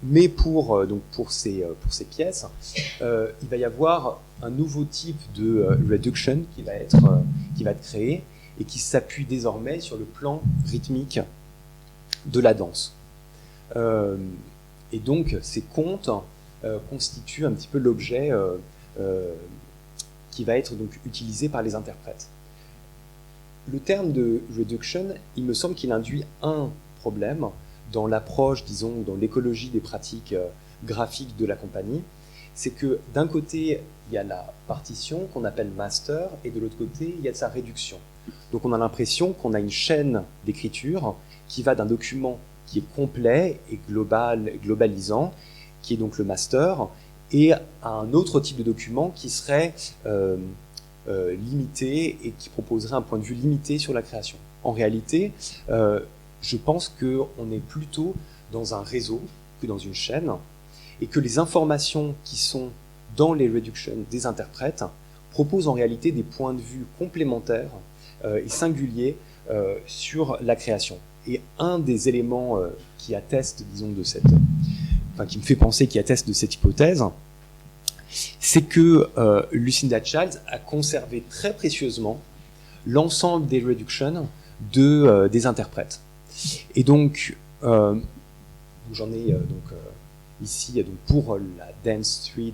Mais pour ces pièces, il va y avoir un nouveau type de reduction qui va être créé et qui s'appuie désormais sur le plan rythmique de la danse. Et donc ces contes constituent un petit peu l'objet qui va être donc utilisé par les interprètes. Le terme de reduction, il me semble qu'il induit un problème dans l'approche, disons, dans l'écologie des pratiques graphiques de la compagnie, c'est que d'un côté, il y a la partition qu'on appelle master, et de l'autre côté, il y a sa réduction. Donc on a l'impression qu'on a une chaîne d'écriture qui va d'un document qui est complet et globalisant, qui est donc le master, et à un autre type de document qui serait limité et qui proposerait un point de vue limité sur la création. En réalité, je pense qu'on est plutôt dans un réseau que dans une chaîne, et que les informations qui sont dans les reductions des interprètes proposent en réalité des points de vue complémentaires et singuliers sur la création. Et un des éléments qui atteste, disons, qui me fait penser, qui atteste de cette hypothèse, c'est que Lucinda Childs a conservé très précieusement l'ensemble des reductions des interprètes. Et donc, j'en ai ici donc pour la Dance 3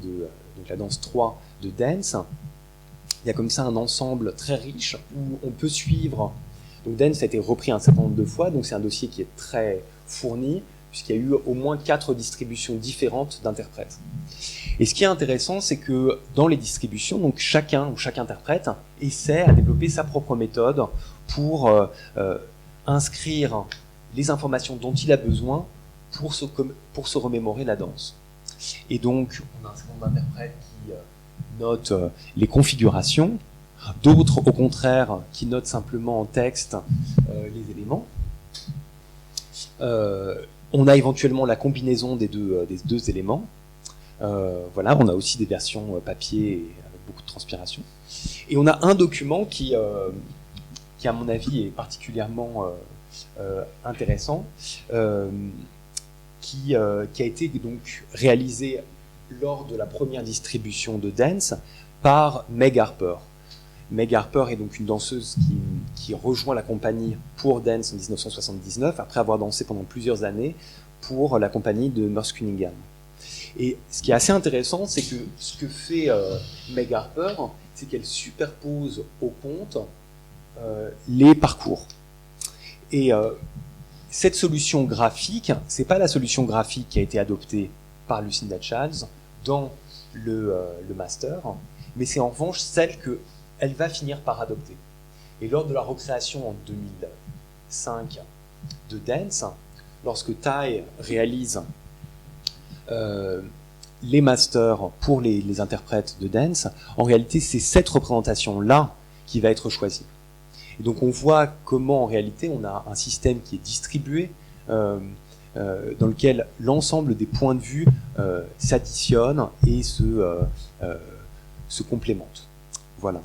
donc la danse 3 de Dance, il y a comme ça un ensemble très riche où on peut suivre. Donc Dance a été repris un certain nombre de fois, donc c'est un dossier qui est très fourni, puisqu'il y a eu au moins 4 distributions différentes d'interprètes. Et ce qui est intéressant, c'est que dans les distributions, donc chacun ou chaque interprète essaie à développer sa propre méthode pour inscrire les informations dont il a besoin pour se remémorer la danse. Et donc, on a un certain nombre d'interprètes qui notent les configurations, d'autres, au contraire, qui notent simplement en texte les éléments. On a éventuellement la combinaison des deux éléments. Voilà, on a aussi des versions papier avec beaucoup de transpiration. Et on a un document qui à mon avis, est particulièrement intéressant, qui a été donc réalisé lors de la première distribution de Dance par Meg Harper. Meg Harper est donc une danseuse qui rejoint la compagnie pour Dance en 1979, après avoir dansé pendant plusieurs années pour la compagnie de Merce Cunningham. Et ce qui est assez intéressant, c'est que ce que fait Meg Harper, c'est qu'elle superpose au conte les parcours. Et cette solution graphique, c'est pas la solution graphique qui a été adoptée par Lucinda Childs dans le master, mais c'est en revanche celle qu'elle va finir par adopter. Et lors de la recréation en 2005 de Dance, lorsque Ty réalise les masters pour les interprètes de Dance, en réalité c'est cette représentation-là qui va être choisie. Et donc on voit comment en réalité on a un système qui est distribué, dans lequel l'ensemble des points de vue s'additionnent et se complémentent. Voilà.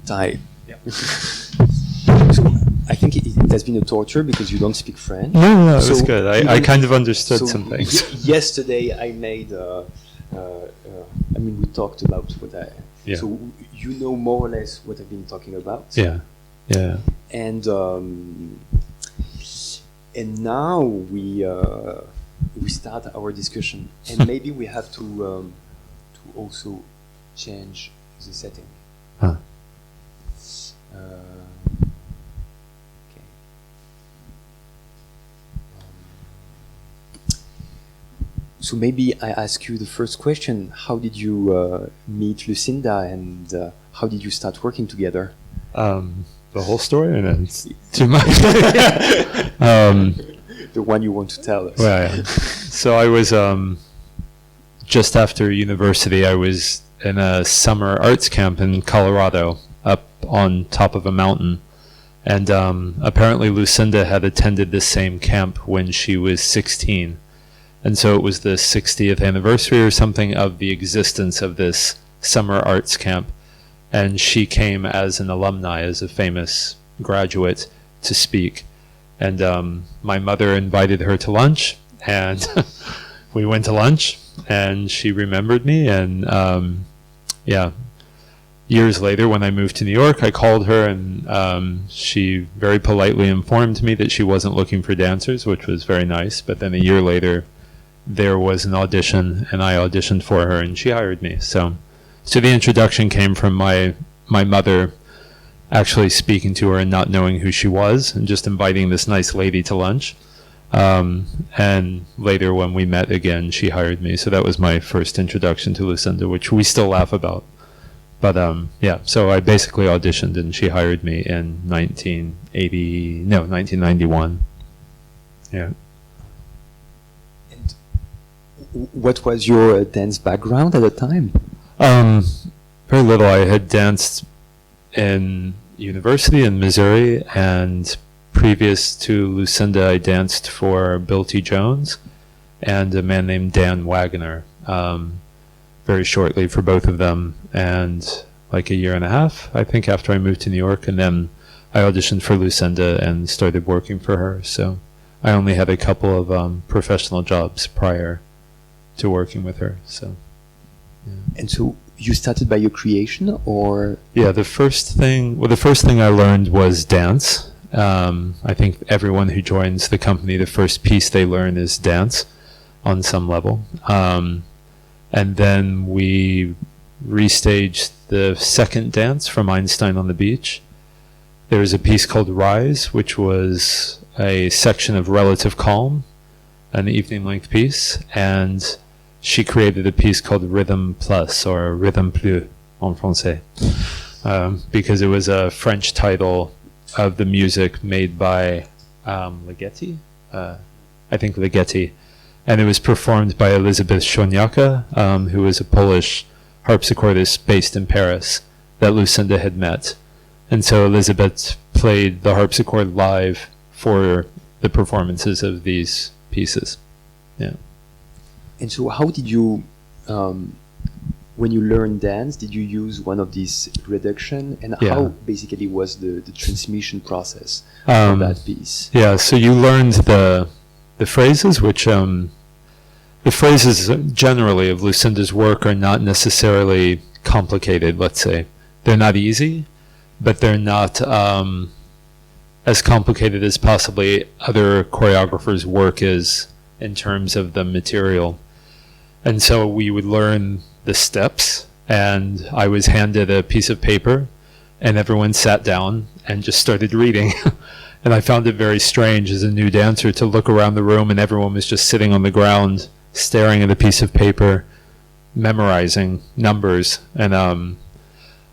Ty. Yeah. So I think it has been a torture because you don't speak French. No, it was good. I kind of understood some things. Yesterday I made, I mean, we talked about what Yeah. so you know more or less what I've been talking about. Yeah, yeah. And now we start our discussion, and maybe we have to also change the setting. Huh. Okay. So maybe I ask you the first question: how did you meet Lucinda, and how did you start working together? The whole story, and it's too much. The one you want to tell us. Well, yeah. So I was just after university. I was in a summer arts camp in Colorado, up on top of a mountain, and apparently Lucinda had attended this same camp when she was 16, and so it was the 60th anniversary or something of the existence of this summer arts camp, and she came as an alumni, as a famous graduate, to speak. And my mother invited her to lunch, and we went to lunch, and she remembered me. And yeah, years later, when I moved to New York, I called her, and she very politely informed me that she wasn't looking for dancers, which was very nice. But then a year later, there was an audition, and I auditioned for her, and she hired me. So the introduction came from my mother actually speaking to her and not knowing who she was, and just inviting this nice lady to lunch. And later when we met again, she hired me. So that was my first introduction to Lucinda, which we still laugh about. But yeah, so I basically auditioned and she hired me in 1991. Yeah. What was your dance background at the time? Very little. I had danced in university in Missouri, and previous to Lucinda, I danced for Bill T. Jones and a man named Dan Wagner, very shortly for both of them, and like a year and a half, I think, after I moved to New York, and then I auditioned for Lucinda and started working for her. So I only had a couple of professional jobs prior to working with her. So, yeah. And so you started by your creation, or? Yeah, the first thing I learned was dance. I think everyone who joins the company, the first piece they learn is dance on some level. And then we restaged the second dance from Einstein on the Beach. There was a piece called Rise, which was a section of Relative Calm, an evening length piece, and she created a piece called Rhythm Plus, or Rhythm Plus en français, because it was a French title of the music made by Ligeti, I think Ligeti, and it was performed by Elizabeth Szoniaka, who was a Polish harpsichordist based in Paris that Lucinda had met. And so Elizabeth played the harpsichord live for the performances of these pieces. Yeah. And so how did you, when you learned dance, did you use one of these reduction? And Yeah. how basically was the transmission process of that piece? Yeah, so you learned the phrases, which the phrases generally of Lucinda's work are not necessarily complicated, let's say. They're not easy, but they're not as complicated as possibly other choreographers' work is in terms of the material. And so we would learn the steps, and I was handed a piece of paper, and everyone sat down and just started reading. And I found it very strange as a new dancer to look around the room and everyone was just sitting on the ground, staring at a piece of paper, memorizing numbers. And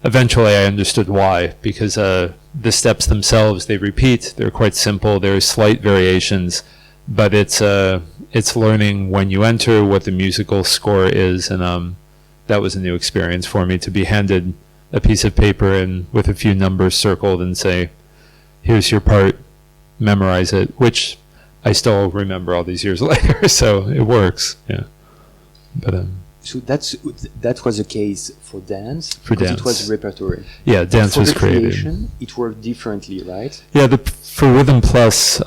eventually I understood why, because the steps themselves, they repeat, they're quite simple, there are slight variations, but it's learning when you enter what the musical score is, and that was a new experience for me, to be handed a piece of paper and with a few numbers circled and say, here's your part, memorize it, which I still remember all these years later, so it works, yeah. But So that was the case for dance? For because dance. it was repertory. yeah, dance For was the created. creation, it worked differently, right? Yeah, for Rhythm Plus,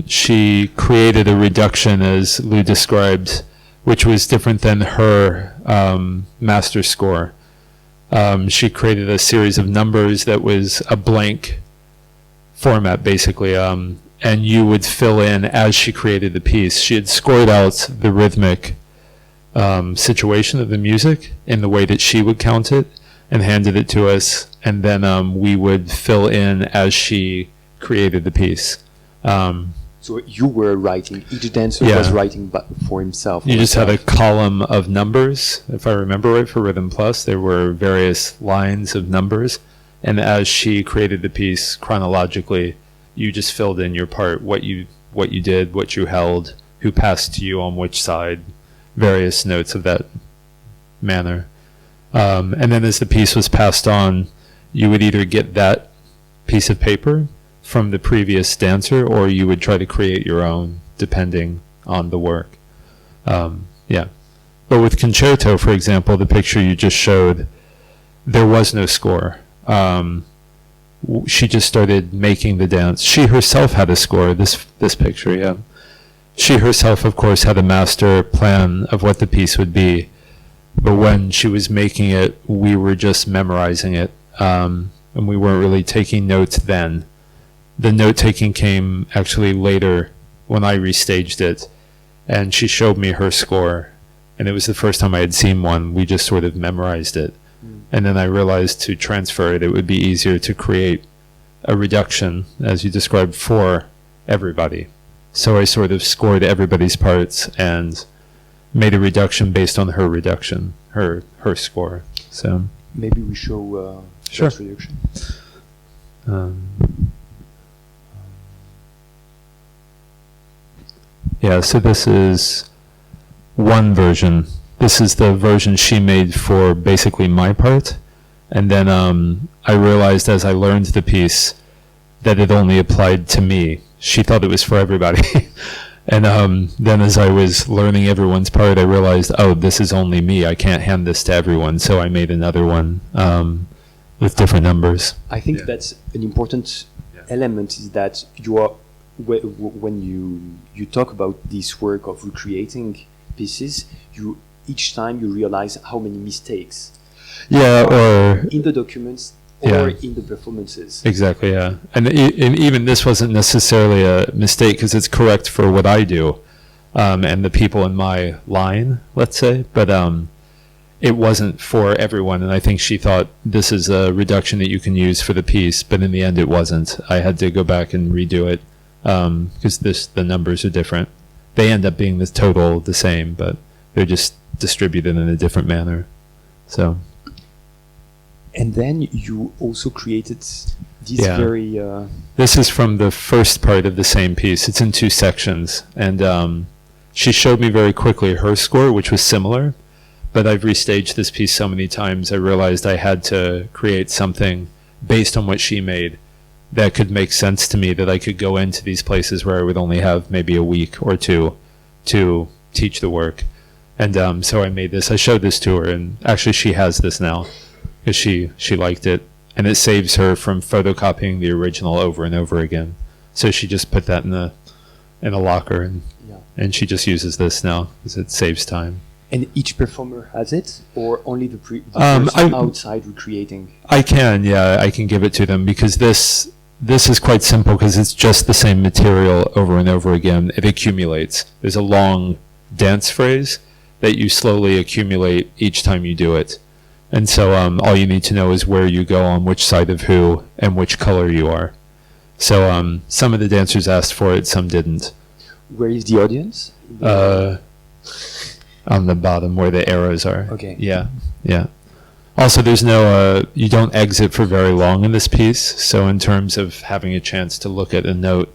she created a reduction, as Lou described, which was different than her master score. She created a series of numbers that was a blank format, basically, and you would fill in as she created the piece. She had scored out the rhythmic situation of the music in the way that she would count it and handed it to us, and then we would fill in as she created the piece. So you were writing, each dancer Yeah. was writing for himself. You or just had a herself. column of numbers. If I remember right, for Rhythm Plus, there were various lines of numbers, and as she created the piece chronologically, you just filled in your part, what you did, what you held, who passed to you on which side, various notes of that manner. And then as the piece was passed on, you would either get that piece of paper from the previous dancer, or you would try to create your own, depending on the work. Yeah. But with Concerto, for example, the picture you just showed, there was no score. She just started making the dance. She herself had a score, this picture, yeah. She herself, of course, had a master plan of what the piece would be. But when she was making it, we were just memorizing it. And we weren't really taking notes then. The note-taking came actually later when I restaged it. And she showed me her score. And it was the first time I had seen one. We just sort of memorized it. And then I realized to transfer it, it would be easier to create a reduction, as you described, for everybody. So I sort of scored everybody's parts and made a reduction based on her reduction, her score. So Maybe we show Sure. that reduction. Yeah, so this is one version. This is the version she made for basically my part. And then I realized as I learned the piece that it only applied to me. She thought it was for everybody. And then as I was learning everyone's part, I realized, oh, this is only me. I can't hand this to everyone. So I made another one with different numbers. I think Yeah. that's an important Yeah. element is that you are when you talk about this work of recreating pieces, you each time you realize how many mistakes Yeah, or in the documents or Yeah. in the performances. exactly, yeah. And even this wasn't necessarily a mistake because it's correct for what I do and the people in my line, let's say. But it wasn't for everyone. And I think she thought this is a reduction that you can use for the piece. But in the end, it wasn't. I had to go back and redo it because the numbers are different. They end up being the total the same, but they're just distributed in a different manner. So. And then you also created this Yeah. very This is from the first part of the same piece. It's in two sections. And she showed me very quickly her score, which was similar. But I've restaged this piece so many times, I realized I had to create something based on what she made that could make sense to me, that I could go into these places where I would only have maybe a week or two to teach the work. And so I made this. I showed this to her, and actually she has this now because she liked it. And it saves her from photocopying the original over and over again. So she just put that in a locker, and she just uses this now because it saves time. and each performer has it, or only the Um, person I- outside recreating? I can give it to them because this is quite simple because it's just the same material over and over again. It accumulates. There's a long dance phrase that you slowly accumulate each time you do it. And so all you need to know is where you go on which side of who and which color you are. So some of the dancers asked for it, some didn't. Where is the audience? On the bottom where the arrows are. Okay. Yeah. Also, there's no, you don't exit for very long in this piece. So in terms of having a chance to look at a note,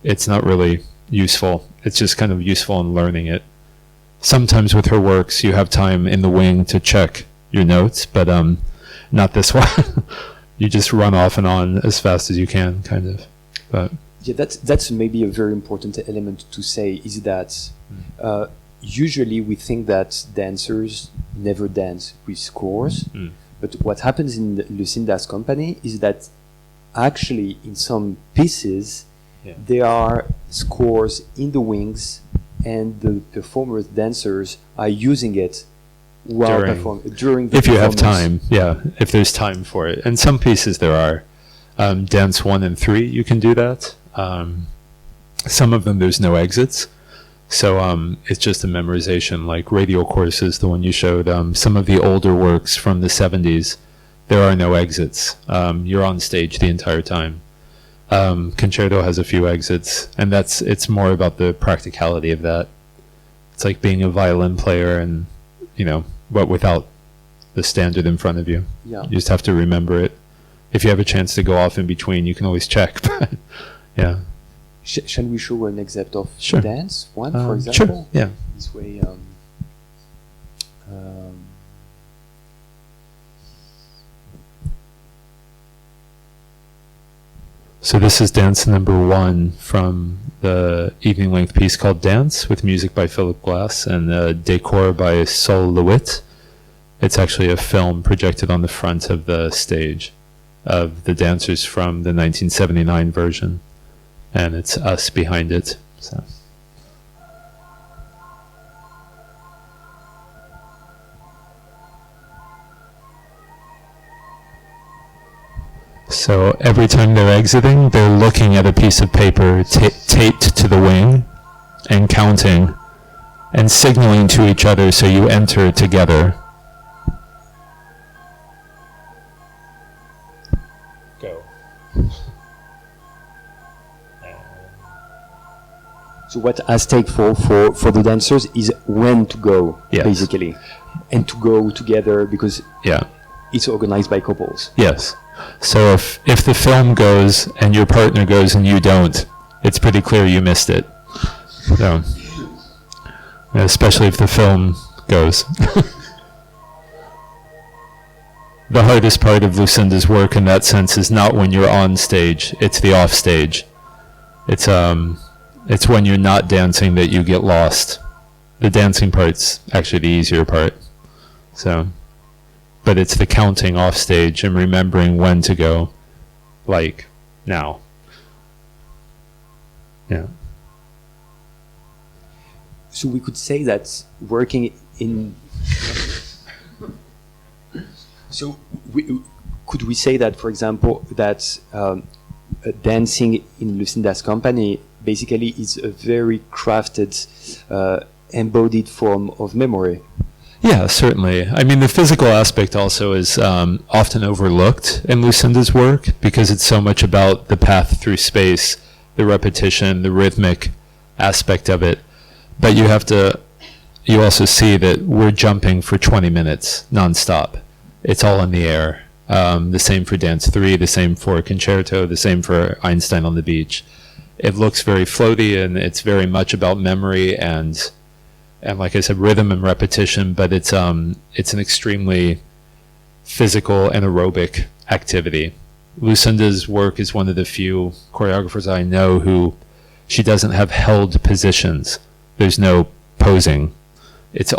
it's not really useful. It's just kind of useful in learning it. Sometimes with her works, you have time in the wing to check your notes, but not this one. You just run off and on as fast as you can, kind of. But Yeah, that's maybe a very important element to say, is that usually we think that dancers never dance with scores, but what happens in Lucinda's company is that actually in some pieces there are scores in the wings, and the performers, dancers, are using it while during the if you have performance. time, if there's time for it. And some pieces there are. Dance 1 and 3, you can do that. Some of them there's no exits. So it's just a memorization, like Radial Courses, the one you showed. Some of the older works from the 70s, there are no exits. You're on stage the entire time. Concerto has a few exits, and it's more about the practicality of that. It's like being a violin player and, but without the standard in front of you. Yeah. You just have to remember it. If you have a chance to go off in between, you can always check. Yeah. Shall we show an excerpt of Sure. dance one, for example? Sure. Yeah. This way. So this is dance number 1 from the evening length piece called Dance, with music by Philip Glass and decor by Sol LeWitt. It's actually a film projected on the front of the stage of the dancers from the 1979 version, and it's us behind it. So every time they're exiting, they're looking at a piece of paper taped to the wing and counting and signaling to each other so you enter together. Go. So what at stake for the dancers is when to go, Yes. basically, and to go together because Yeah. it's organized by couples. Yes. So if the film goes and your partner goes and you don't, it's pretty clear you missed it. So especially if the film goes. The hardest part of Lucinda's work in that sense is not when you're on stage, it's the off stage. It's when you're not dancing that you get lost. The dancing part's actually the easier part. So, but it's the counting off stage and remembering when to go, like now. Yeah. So we could say that working in. So could we say that, for example, that dancing in Lucinda's company basically is a very crafted, embodied form of memory? Yeah, certainly. I mean, the physical aspect also is often overlooked in Lucinda's work because it's so much about the path through space, the repetition, the rhythmic aspect of it. But you also see that we're jumping for 20 minutes nonstop. It's all in the air. The same for Dance 3, the same for Concerto, the same for Einstein on the Beach. It looks very floaty, and it's very much about memory and like I said, rhythm and repetition, but it's an extremely physical and aerobic activity. Lucinda's work is one of the few choreographers I know who she doesn't have held positions. There's no posing. It's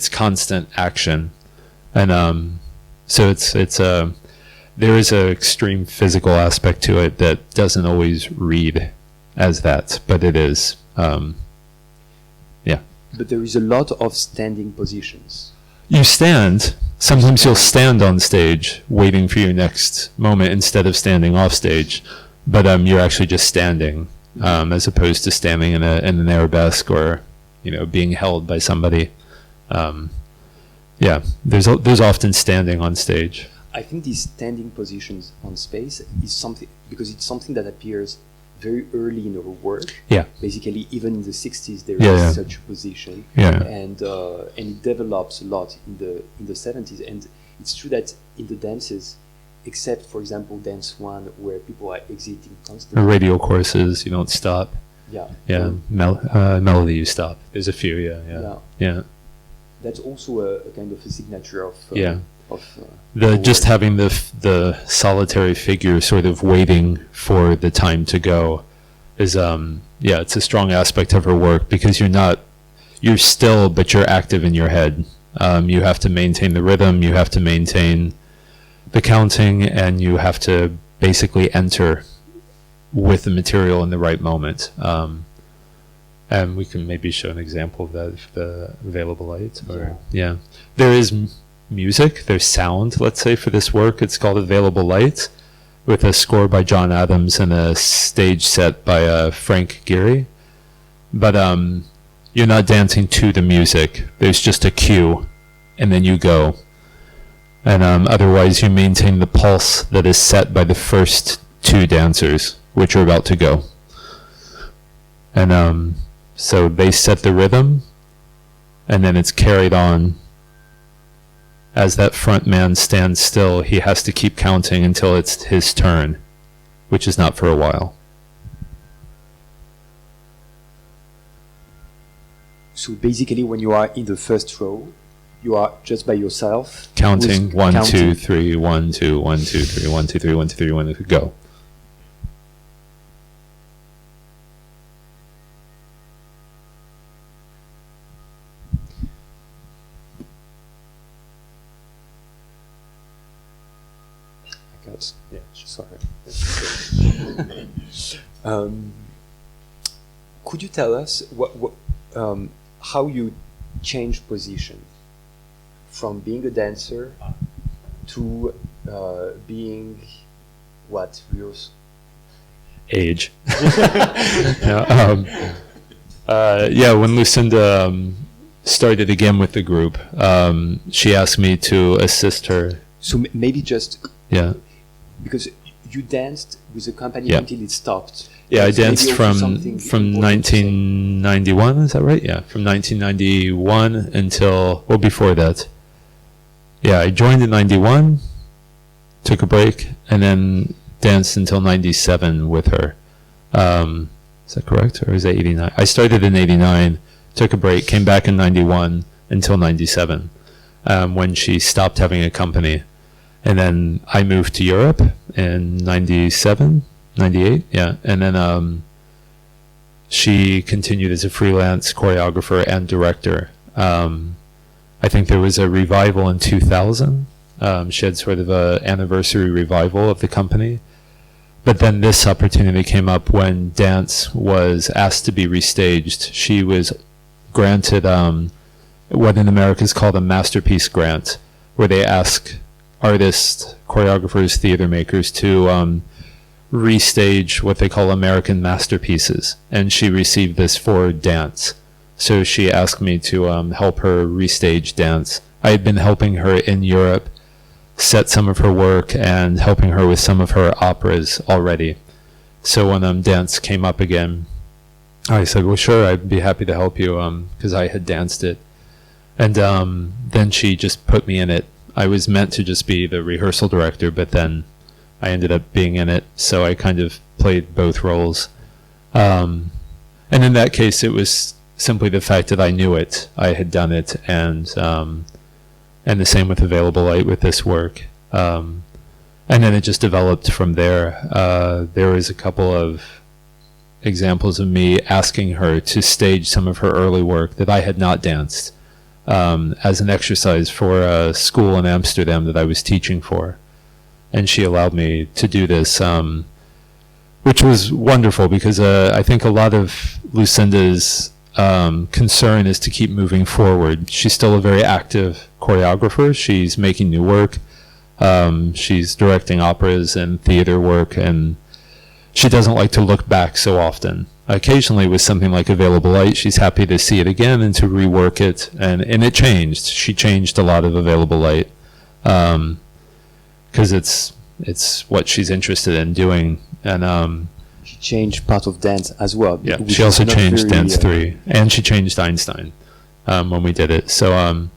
constant action. And so there is an extreme physical aspect to it that doesn't always read as that, but it is. Yeah. But there is a lot of standing positions. You stand. Sometimes you'll stand on stage waiting for your next moment instead of standing off stage. But you're actually just standing as opposed to standing in an arabesque or being held by somebody. Yeah, there's often standing on stage. I think these standing positions on space is something, because it's something that appears very early in her work. Yeah. Basically, even in the 60s, there is such a position. Yeah. And it develops a lot in the 70s. And it's true that in the dances, except for example Dance 1, where people are exiting constantly. Radial courses, you don't stop. Yeah. Yeah. Melody, you stop. There's a few. Yeah. That's also a kind of a signature of. Just having the solitary figure sort of waiting for the time to go is it's a strong aspect of her work, because you're still, but you're active in your head. You have to maintain the rhythm, you have to maintain the counting, and you have to basically enter with the material in the right moment. And we can maybe show an example of that if the available light. There is music, there's sound, let's say, for this work. It's called Available Light, with a score by John Adams and a stage set by Frank Gehry. But you're not dancing to the music. There's just a cue, and then you go. And otherwise you maintain the pulse that is set by the first two dancers, which are about to go. And so they set the rhythm, and then it's carried on. As that front man stands still, he has to keep counting until it's his turn, which is not for a while. So basically, when you are in the first row, you are just by yourself. Counting 1, 2, 3, 1, 2, 1, 2, 3, 1, 2, 3, 1, 2, 3, 1, 2, go. Sorry. Could you tell us how you changed position from being a dancer to being what? Age. When Lucinda started again with the group, she asked me to assist her. So maybe just because you danced with the company until it stopped. Yeah, I danced from 1991. Is that right? Yeah, from 1991 until before that. Yeah, I joined in 91, took a break, and then danced until 97 with her. Is that correct, or is that 89? I started in 89, took a break, came back in 91 until 97, when she stopped having a company. And then I moved to Europe in 97, 98, yeah. And then she continued as a freelance choreographer and director. I think there was a revival in 2000. She had sort of an anniversary revival of the company. But then this opportunity came up when dance was asked to be restaged. She was granted what in America is called a masterpiece grant, where they ask artists, choreographers, theater makers to restage what they call American masterpieces. And she received this for dance. So she asked me to help her restage dance. I had been helping her in Europe set some of her work and helping her with some of her operas already. So when dance came up again, I said, well, sure, I'd be happy to help you, because I had danced it. And then she just put me in it. I was meant to just be the rehearsal director, but then I ended up being in it, so I kind of played both roles. And in that case, it was simply the fact that I knew it, I had done it, and the same with Available Light with this work. And then it just developed from there. There was a couple of examples of me asking her to stage some of her early work that I had not danced, as an exercise for a school in Amsterdam that I was teaching for. And she allowed me to do this, which was wonderful because I think a lot of Lucinda's concern is to keep moving forward. She's still a very active choreographer. She's making new work. She's directing operas and theater work, and she doesn't like to look back so often. Occasionally with something like Available Light, she's happy to see it again and to rework it, and it changed. She changed a lot of Available Light, because it's what she's interested in doing, and she changed part of dance as well. Yeah, she also changed Dance 3, and she changed Einstein when we did it. So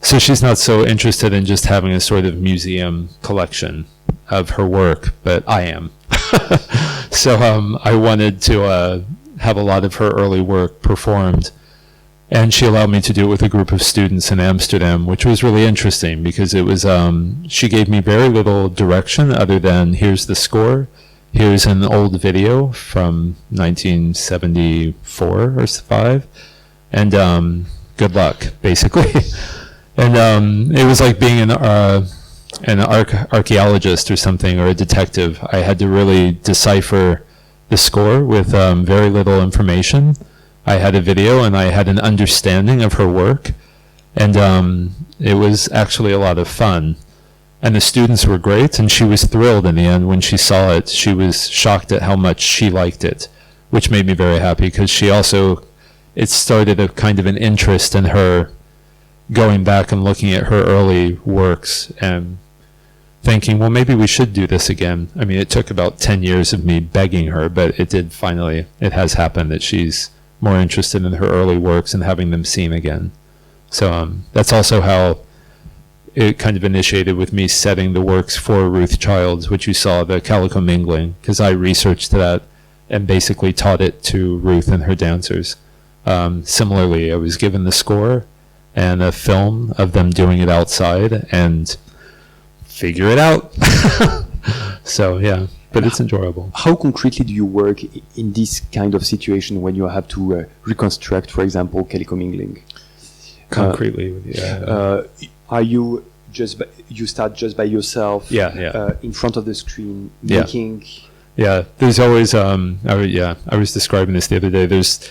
she's not so interested in just having a sort of museum collection of her work, but I am. So I wanted to have a lot of her early work performed, and she allowed me to do it with a group of students in Amsterdam, which was really interesting because it was she gave me very little direction other than here's the score, here's an old video from 1974 or 5, and good luck, basically. And it was like being an archaeologist or something, or a detective. I had to really decipher the score with very little information. I had a video and I had an understanding of her work, and it was actually a lot of fun. And the students were great, and she was thrilled in the end when she saw it. She was shocked at how much she liked it, which made me very happy because she also, it started a kind of an interest in her going back and looking at her early works and thinking, well, maybe we should do this again. I mean, it took about 10 years of me begging her, but it did finally, it has happened that she's more interested in her early works and having them seen again. So that's also how it kind of initiated with me setting the works for Ruth Childs, which you saw, the Calico Mingling, because I researched that and basically taught it to Ruth and her dancers. Similarly, I was given the score and a film of them doing it outside and figure it out. So yeah, but it's enjoyable. How concretely do you work in this kind of situation when you have to reconstruct, for example, Calico Mingling? Concretely, yeah. Are you you start just by yourself? Yeah. In front of the screen, Yeah. making. Yeah, there's always I was describing this the other day. There's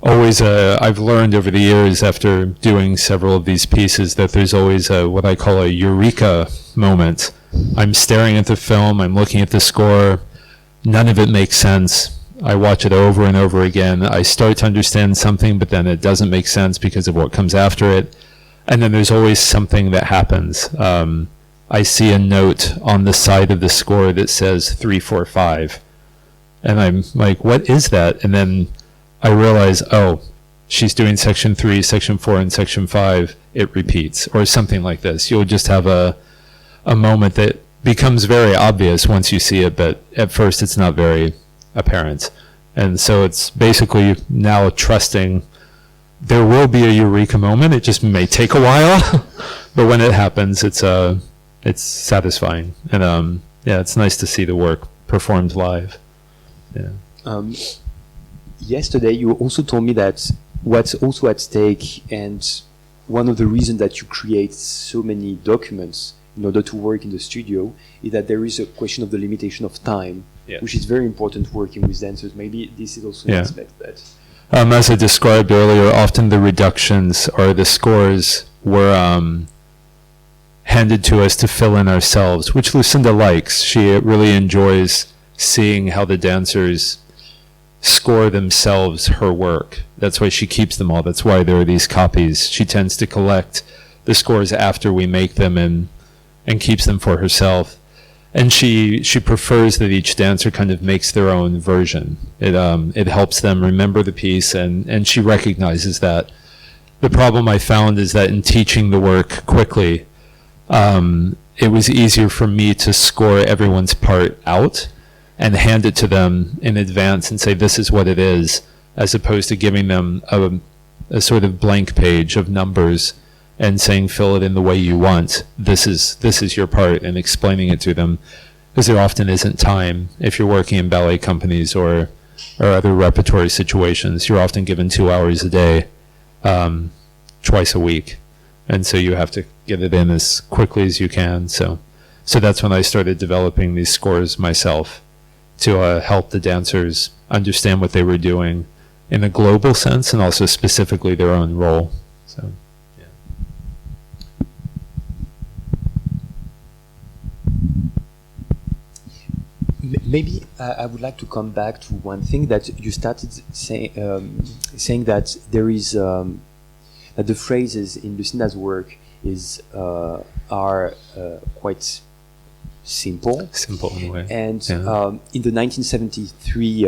always I've learned over the years after doing several of these pieces that there's always what I call a eureka moment. I'm staring at the film, I'm looking at the score, none of it makes sense. I watch it over and over again. I start to understand something, but then it doesn't make sense because of what comes after it. And then there's always something that happens. I see a note on the side of the score that says 3-4-5. And I'm like, what is that? And then I realize, oh, she's doing section 3, section 4, and section 5. It repeats, or something like this. You'll just have a moment that becomes very obvious once you see it, but at first it's not very apparent. And so it's basically now trusting there will be a eureka moment. It just may take a while, but when it happens, it's satisfying. And yeah, it's nice to see the work performed live. Yeah. Yesterday, you also told me that what's also at stake, and one of the reasons that you create so many documents in order to work in the studio, is that there is a question of the limitation of time, which is very important working with dancers. Maybe this is also an aspect that... As I described earlier, often the reductions or the scores were handed to us to fill in ourselves, which Lucinda likes. She really enjoys seeing how the dancers score themselves her work. That's why she keeps them all. That's why there are these copies. She tends to collect the scores after we make them and keeps them for herself. And she prefers that each dancer kind of makes their own version. It helps them remember the piece, and she recognizes that. The problem I found is that in teaching the work quickly, it was easier for me to score everyone's part out and hand it to them in advance and say, this is what it is, as opposed to giving them a sort of blank page of numbers and saying, fill it in the way you want. This is your part, and explaining it to them, because there often isn't time. If you're working in ballet companies or other repertory situations, you're often given 2 hours a day, twice a week. And so you have to get it in as quickly as you can. So that's when I started developing these scores myself to help the dancers understand what they were doing in a global sense, and also specifically their own role. So. Maybe I would like to come back to one thing that you started saying that there is that the phrases in Lucinda's work are quite simple. Simple in a way. And in the 1973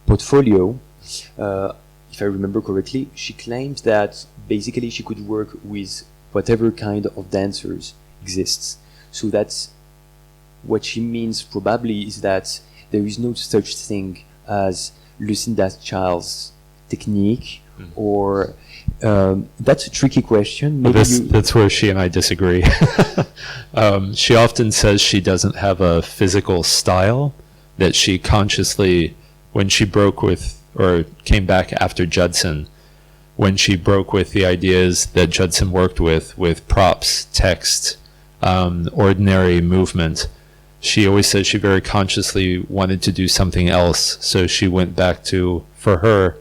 portfolio, if I remember correctly, she claims that basically she could work with whatever kind of dancers exists. So that's what she means probably, is that there is no such thing as Lucinda Child's technique, or that's a tricky question. Maybe that's where she and I disagree. She often says she doesn't have a physical style, that she consciously, when she broke with, or came back after Judson, when she broke with the ideas that Judson worked with props, text, ordinary movement, she always said she very consciously wanted to do something else. So she went back to, for her,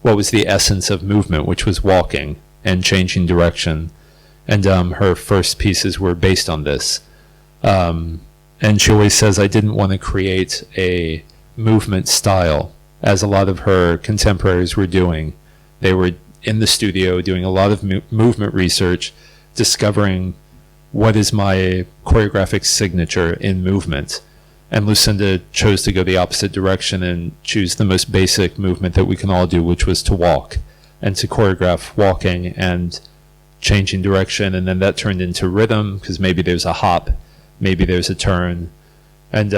what was the essence of movement, which was walking and changing direction. And her first pieces were based on this. And she always says, I didn't want to create a movement style, as a lot of her contemporaries were doing. They were in the studio doing a lot of movement research, discovering what is my choreographic signature in movement. And Lucinda chose to go the opposite direction and choose the most basic movement that we can all do, which was to walk, and to choreograph walking and changing direction. And then that turned into rhythm, because maybe there's a hop, maybe there's a turn. And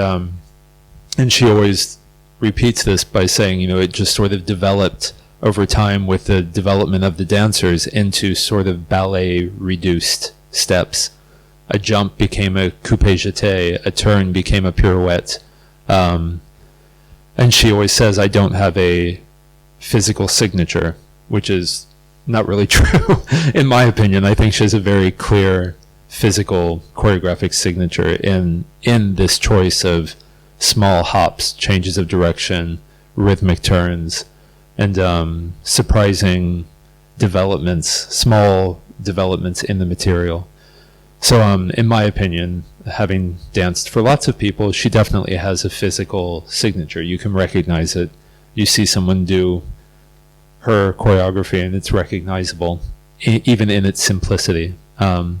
she always repeats this by saying, it just sort of developed over time with the development of the dancers into sort of ballet reduced steps. A jump became a coupe jeté, a turn became a pirouette. And she always says, I don't have a physical signature, which is not really true, in my opinion. I think she has a very clear physical choreographic signature in this choice of small hops, changes of direction, rhythmic turns, and surprising developments, small developments in the material. So in my opinion, having danced for lots of people, she definitely has a physical signature. You can recognize it. You see someone do her choreography and it's recognizable, even in its simplicity. But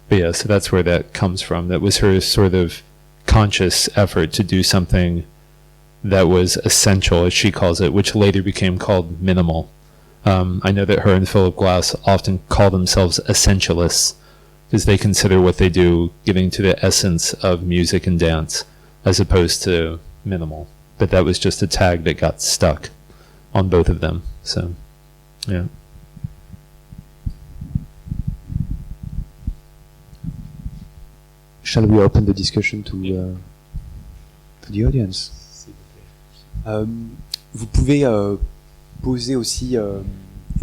yeah, so that's where that comes from. That was her sort of conscious effort to do something that was essential, as she calls it, which later became called minimal. I know that her and Philip Glass often call themselves essentialists, because they consider what they do getting to the essence of music and dance, as opposed to minimal. but that was just a tag that got stuck on both of them. So, yeah. Shall we open the discussion to the audience? Vous pouvez poser aussi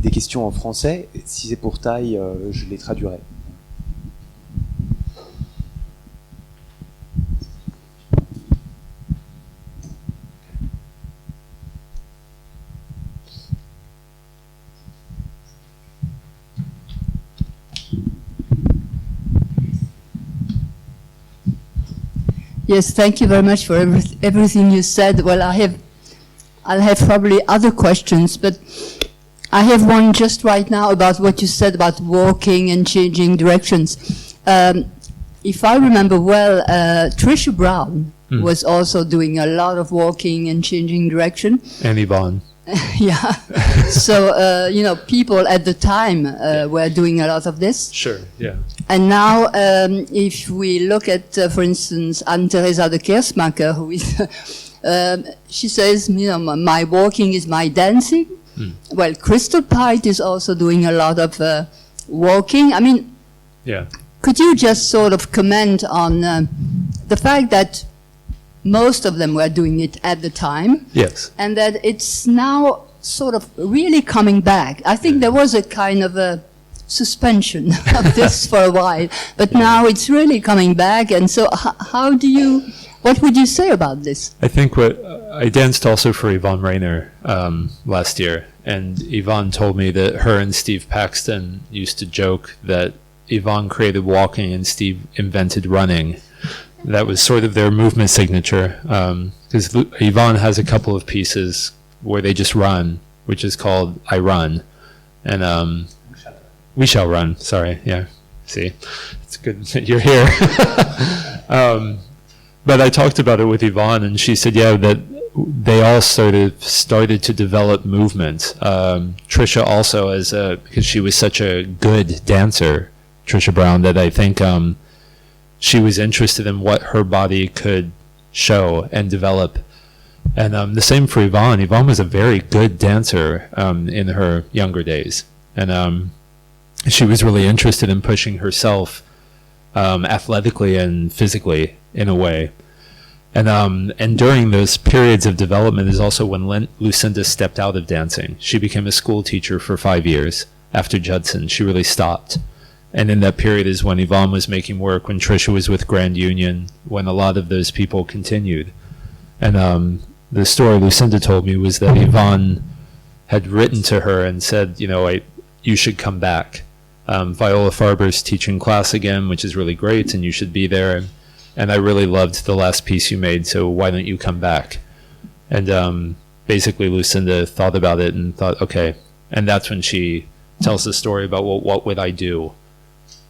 des questions en français. Si c'est pour Thaï, je les traduirai. Yes, thank you very much for everything you said. Well, I'll have probably other questions, but I have one just right now about what you said about walking and changing directions. If I remember well, Trisha Brown was also doing a lot of walking and changing direction. And Yvonne. Yeah. So, you know, people at the time were doing a lot of this. Sure, yeah. And now, if we look at, for instance, Anne-Theresa de Kersmacher, who is, she says, you know, my walking is my dancing. Well, Crystal Pite is also doing a lot of walking. I mean, Yeah. could you just sort of comment on the fact that most of them were doing it at the time, Yes. and that it's now sort of really coming back? I think there was a kind of a suspension of this for a while, but now it's really coming back. And so how do you, what would you say about this? I think I danced also for Yvonne Rainer last year, and Yvonne told me that her and Steve Paxton used to joke that Yvonne created walking and Steve invented running. That was sort of their movement signature, because Yvonne has a couple of pieces where they just run, which is called I Run, and We Shall Run. Sorry, yeah. See, it's good that you're here. But I talked about it with Yvonne, and she said, yeah, that they all started to develop movement. Trisha also, because she was such a good dancer, Trisha Brown, that I think she was interested in what her body could show and develop. And the same for Yvonne. Yvonne was a very good dancer in her younger days. And she was really interested in pushing herself athletically and physically in a way. And during those periods of development is also when Lucinda stepped out of dancing. She became a school teacher for 5 years. After Judson, she really stopped. And in that period is when Yvonne was making work, when Trisha was with Grand Union, when a lot of those people continued. And the story Lucinda told me was that Yvonne had written to her and said, you know, you should come back. Viola Farber's teaching class again, which is really great, and you should be there. And I really loved the last piece you made, so why don't you come back? And basically Lucinda thought about it and thought, okay. And that's when she tells the story about, well, what would I do?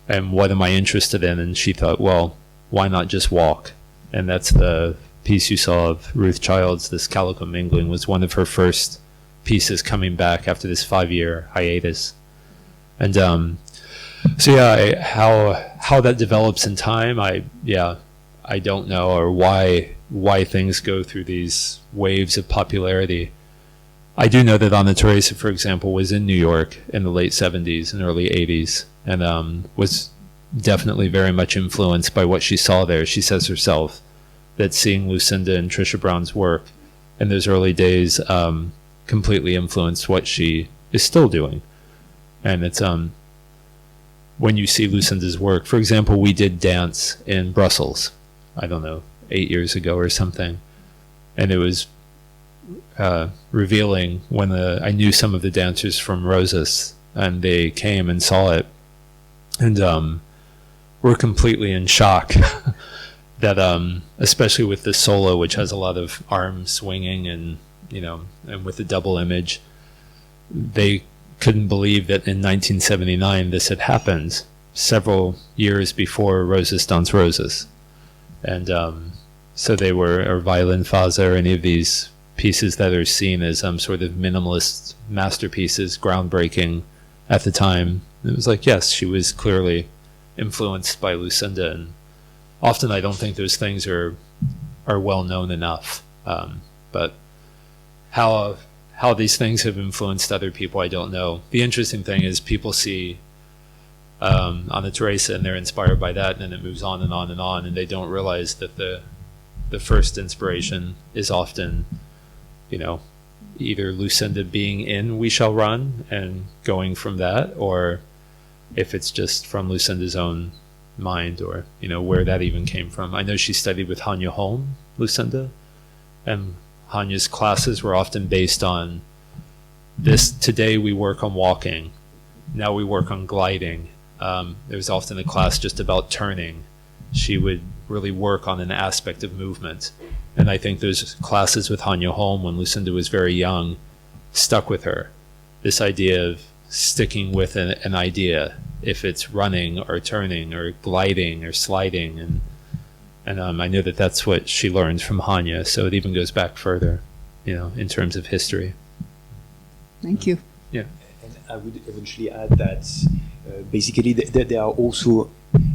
And what am I interested in? And she thought, well, why not just walk? And that's the piece you saw of Ruth Childs, this Calico Mingling, was one of her first pieces coming back after this 5-year hiatus. And so yeah, how that develops in time, I don't know, or why things go through these waves of popularity. I do know that Anna Teresa, for example, was in New York in the late 70s and early 80s, and was definitely very much influenced by what she saw there. She says herself that seeing Lucinda and Trisha Brown's work in those early days completely influenced what she is still doing. And it's when you see Lucinda's work, for example, we did dance in Brussels, I don't know, 8 years ago or something, and it was revealing when I knew some of the dancers from Rosas, and they came and saw it, and were completely in shock that especially with the solo, which has a lot of arm swinging and, you know, and with the double image, they couldn't believe that in 1979 this had happened several years before Rosas Dans Rosas. And so they were, or Violin Faza, or any of these pieces that are seen as sort of minimalist masterpieces, groundbreaking at the time. It was like, yes, she was clearly influenced by Lucinda, and often I don't think those things are well known enough. but how these things have influenced other people, I don't know. The interesting thing is people see Anna Teresa and they're inspired by that, and then it moves on and on and on, and they don't realize that the first inspiration is often, you know, either Lucinda being in We Shall Run and going from that, or if it's just from Lucinda's own mind, or, you know, where that even came from. I know she studied with Hanya Holm, Lucinda, and Hanya's classes were often based on this. Today we work on walking, now we work on gliding. There was often a class just about turning. She would really work on an aspect of movement. And I think those classes with Hanya Holm when Lucinda was very young stuck with her. This idea of sticking with an idea, if it's running or turning or gliding or sliding. And I know that that's what she learned from Hanya. So it even goes back further, you know, in terms of history. Thank you. Yeah. And I would eventually add that basically there are also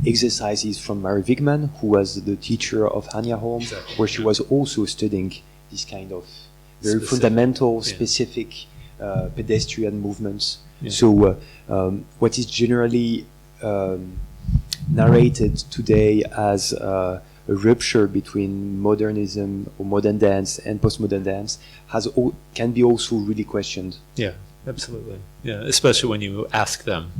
exercises from Mary Wigman, who was the teacher of Hanya Holm, Exactly. where she was also studying this kind of very Specific, fundamental, yeah. specific pedestrian movements. Yeah. So what is generally narrated today as a rupture between modernism or modern dance and postmodern dance can be also really questioned. Yeah, absolutely. Yeah, especially when you ask them.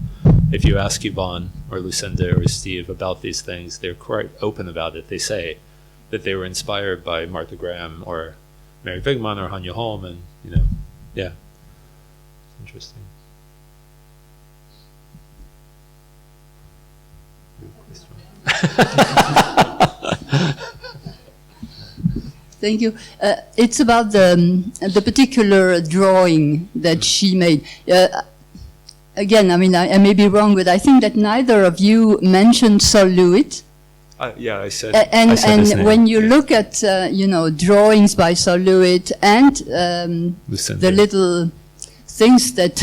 If you ask Yvonne or Lucinda or Steve about these things, they're quite open about it. They say that they were inspired by Martha Graham or Mary Wigman or Hanya Holm, and, you know, yeah. Interesting. Thank you. It's about the particular drawing that she made. Again, I mean, I may be wrong, but I think that neither of you mentioned Sol LeWitt. Yeah, I said. And I said his name. when you Yeah. look at you know, drawings by Sol LeWitt and Lucinda. the little things that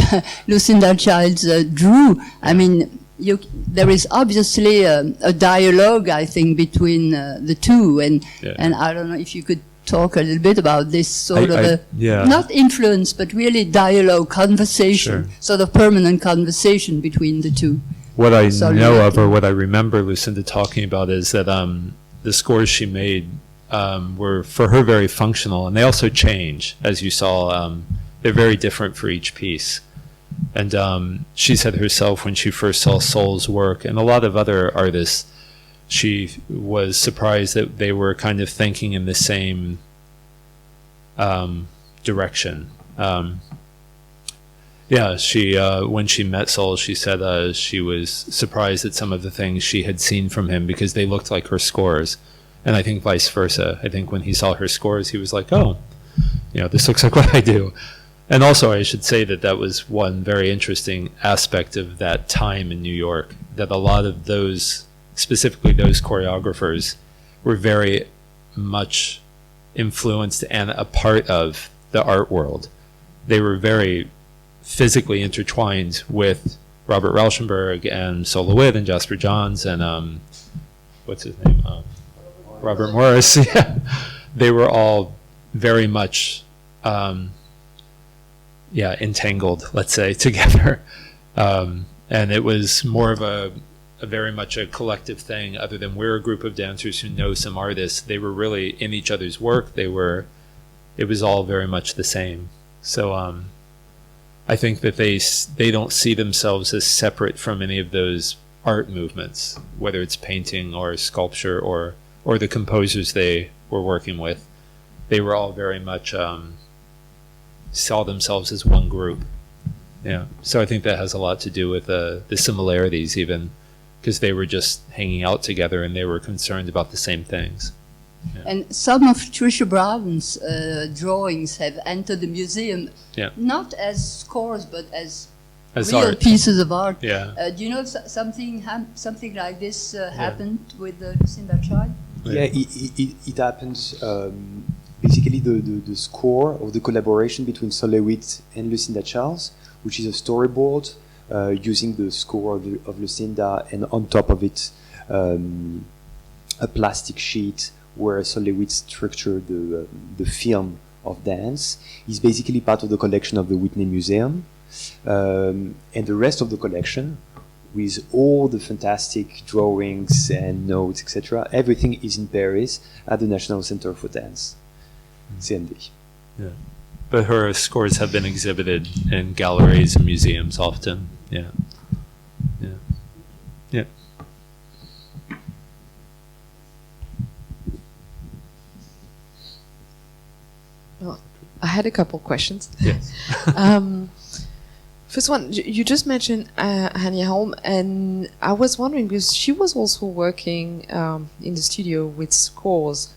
Lucinda Childs drew, I mean, there is obviously a dialogue, I think, between the two, and I don't know if you could talk a little bit about this sort of not influence, but really dialogue, conversation, Sure. sort of permanent conversation between the two. What I Sorry, know Lucky. of, or what I remember Lucinda talking about, is that the scores she made were, for her, very functional, and they also change, as you saw. They're very different for each piece. And she said herself when she first saw Sol's work, and a lot of other artists, she was surprised that they were kind of thinking in the same direction. Yeah, she when she met Sol, she said she was surprised at some of the things she had seen from him because they looked like her scores. And I think vice versa. I think when he saw her scores, he was like, oh, you know, this looks like what I do. And also, I should say that that was one very interesting aspect of that time in New York, that a lot of those, specifically those choreographers, were very much influenced and a part of the art world. They were very physically intertwined with Robert Rauschenberg and Sol LeWitt and Jasper Johns and what's his name? Robert Morris. Yeah. They were all very much entangled, let's say, together. And it was more of a very much a collective thing, other than we're a group of dancers who know some artists. They were really in each other's work. It was all very much the same. So I think that they don't see themselves as separate from any of those art movements, whether it's painting or sculpture or the composers they were working with. They were all very much saw themselves as one group. Yeah. So I think that has a lot to do with the similarities, even because they were just hanging out together and they were concerned about the same things. Yeah. And some of Trisha Brown's drawings have entered the museum, not as scores, but as real art. pieces of art. Yeah. Do you know something like this happened with Lucinda Child? Yeah, it happens. Basically, the score of the collaboration between Sol LeWitt and Lucinda Charles, which is a storyboard using the score of Lucinda, and on top of it, a plastic sheet where Sol LeWitt structured the film of dance. It's basically part of the collection of the Whitney Museum. And the rest of the collection, with all the fantastic drawings and notes, etc., everything is in Paris at the National Center for Dance, CND. Yeah. But her scores have been exhibited in galleries and museums often. Yeah. Yeah. Yeah. Well, I had a couple questions. Yes. First one, you just mentioned Hanya Holm, and I was wondering because she was also working in the studio with scores.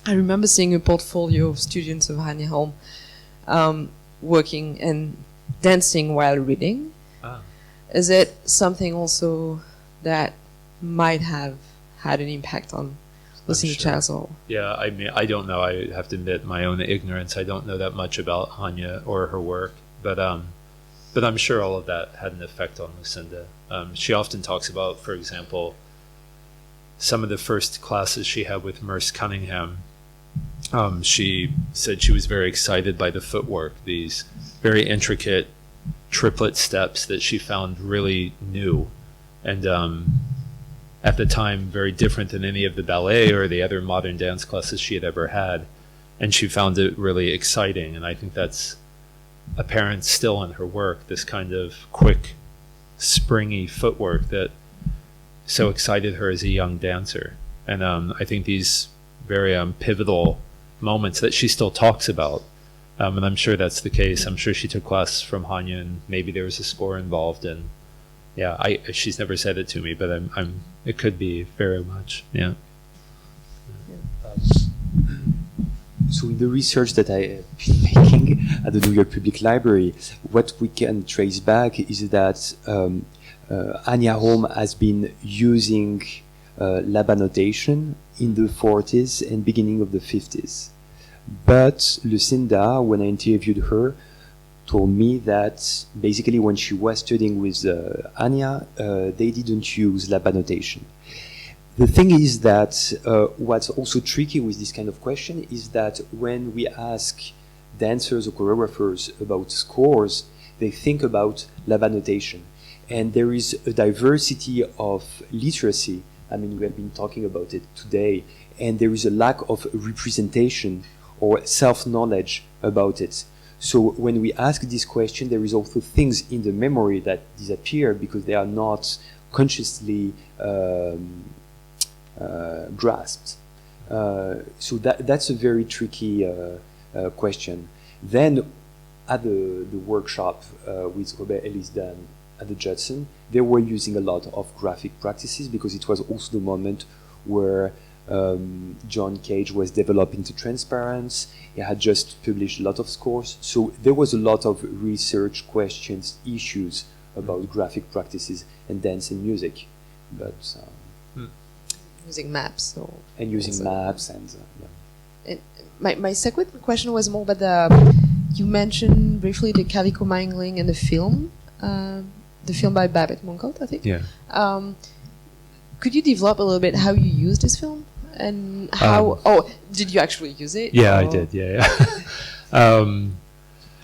I remember seeing a portfolio of students of Hanya Holm working and dancing while reading. Ah. Is it something also that might have had an impact on Lucinda sure. Childs? Or Yeah, I mean, I don't know. I have to admit my own ignorance. I don't know that much about Hanya or her work, but I'm sure all of that had an effect on Lucinda. She often talks about, for example, some of the first classes she had with Merce Cunningham. She said she was very excited by the footwork, these very intricate triplet steps that she found really new, and at the time very different than any of the ballet or the other modern dance classes she had ever had. And she found it really exciting, and I think that's apparent still in her work, this kind of quick, springy footwork that so excited her as a young dancer. And I think these very pivotal moments that she still talks about, and I'm sure that's the case. I'm sure she took classes from Hanya, and maybe there was a score involved. And yeah, she's never said it to me, but it could be very much. Yeah. So in the research that I have been making at the New York Public Library, what we can trace back is that Hanya Holm has been using Laban notation in the 40s and beginning of the 50s. But Lucinda, when I interviewed her, told me that basically when she was studying with Hanya, they didn't use Laban notation. The thing is that what's also tricky with this kind of question is that when we ask dancers or choreographers about scores, they think about Laban notation. And there is a diversity of literacy. I mean, we have been talking about it today, and there is a lack of representation or self-knowledge about it. So when we ask this question, there is also things in the memory that disappear because they are not consciously grasped. So that's a very tricky question. Then at the workshop with Robert Ellis-Dunn at the Judson, they were using a lot of graphic practices because it was also the moment where John Cage was developing the transparence. He had just published a lot of scores. So there was a lot of research questions, issues about graphic practices and dance and music. But using maps. And using maps and yeah. My second question was more about you mentioned briefly the calico mangling and the film by Babette Moncolt, I think. Yeah. Could you develop a little bit how you used this film and how? Did you actually use it? Yeah, I did. Yeah.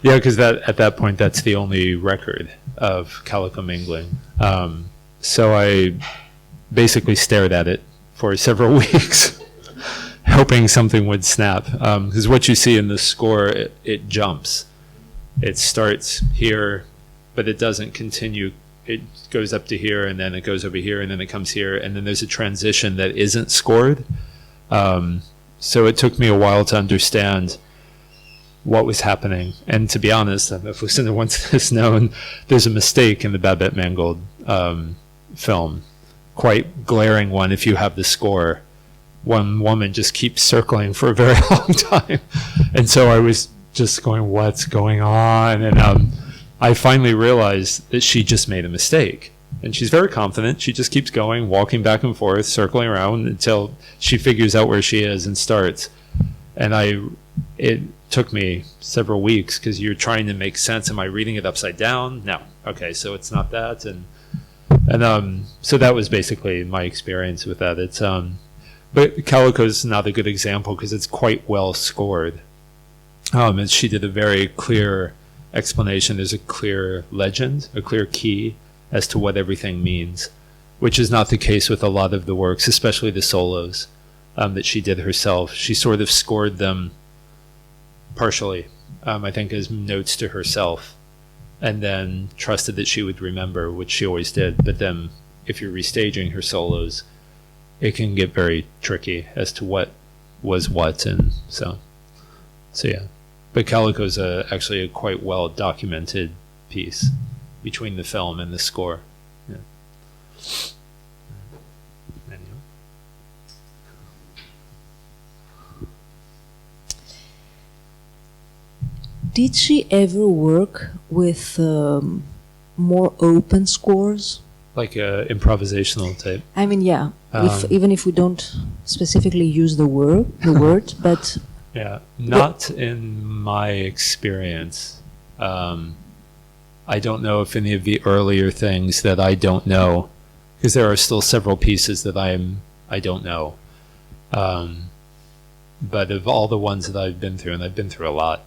Yeah, because at that point that's the only record of calico mingling. So I basically stared at it for several weeks, hoping something would snap. Because what you see in the score, it jumps. It starts here, but it doesn't continue. It goes up to here, and then it goes over here, and then it comes here, and then there's a transition that isn't scored. So it took me a while to understand what was happening. And to be honest, if Lucinda wants this known, there's a mistake in the Babette Mangold film. Quite glaring one if you have the score. One woman just keeps circling for a very long time. And so I was just going, what's going on? And I finally realized that she just made a mistake. And she's very confident. She just keeps going, walking back and forth, circling around until she figures out where she is and starts. And it took me several weeks because you're trying to make sense. Am I reading it upside down? No. Okay, so it's not that. And so that was basically my experience with that. It's but Calico's not a good example because it's quite well scored. And she did a very clear explanation. There's a clear legend, a clear key as to what everything means, which is not the case with a lot of the works, especially the solos that she did herself. She sort of scored them partially, I think, as notes to herself, and then trusted that she would remember, which she always did. But then if you're restaging her solos, it can get very tricky as to what was what, and so yeah. But Calico's actually a quite well documented piece between the film and the score. Yeah. Anyhow. Did she ever work with more open scores? Like improvisational type. I mean, yeah. Even if we don't specifically use the word, but yeah, not in my experience. I don't know if any of the earlier things that I don't know, because there are still several pieces that I don't know. But of all the ones that I've been through, and I've been through a lot,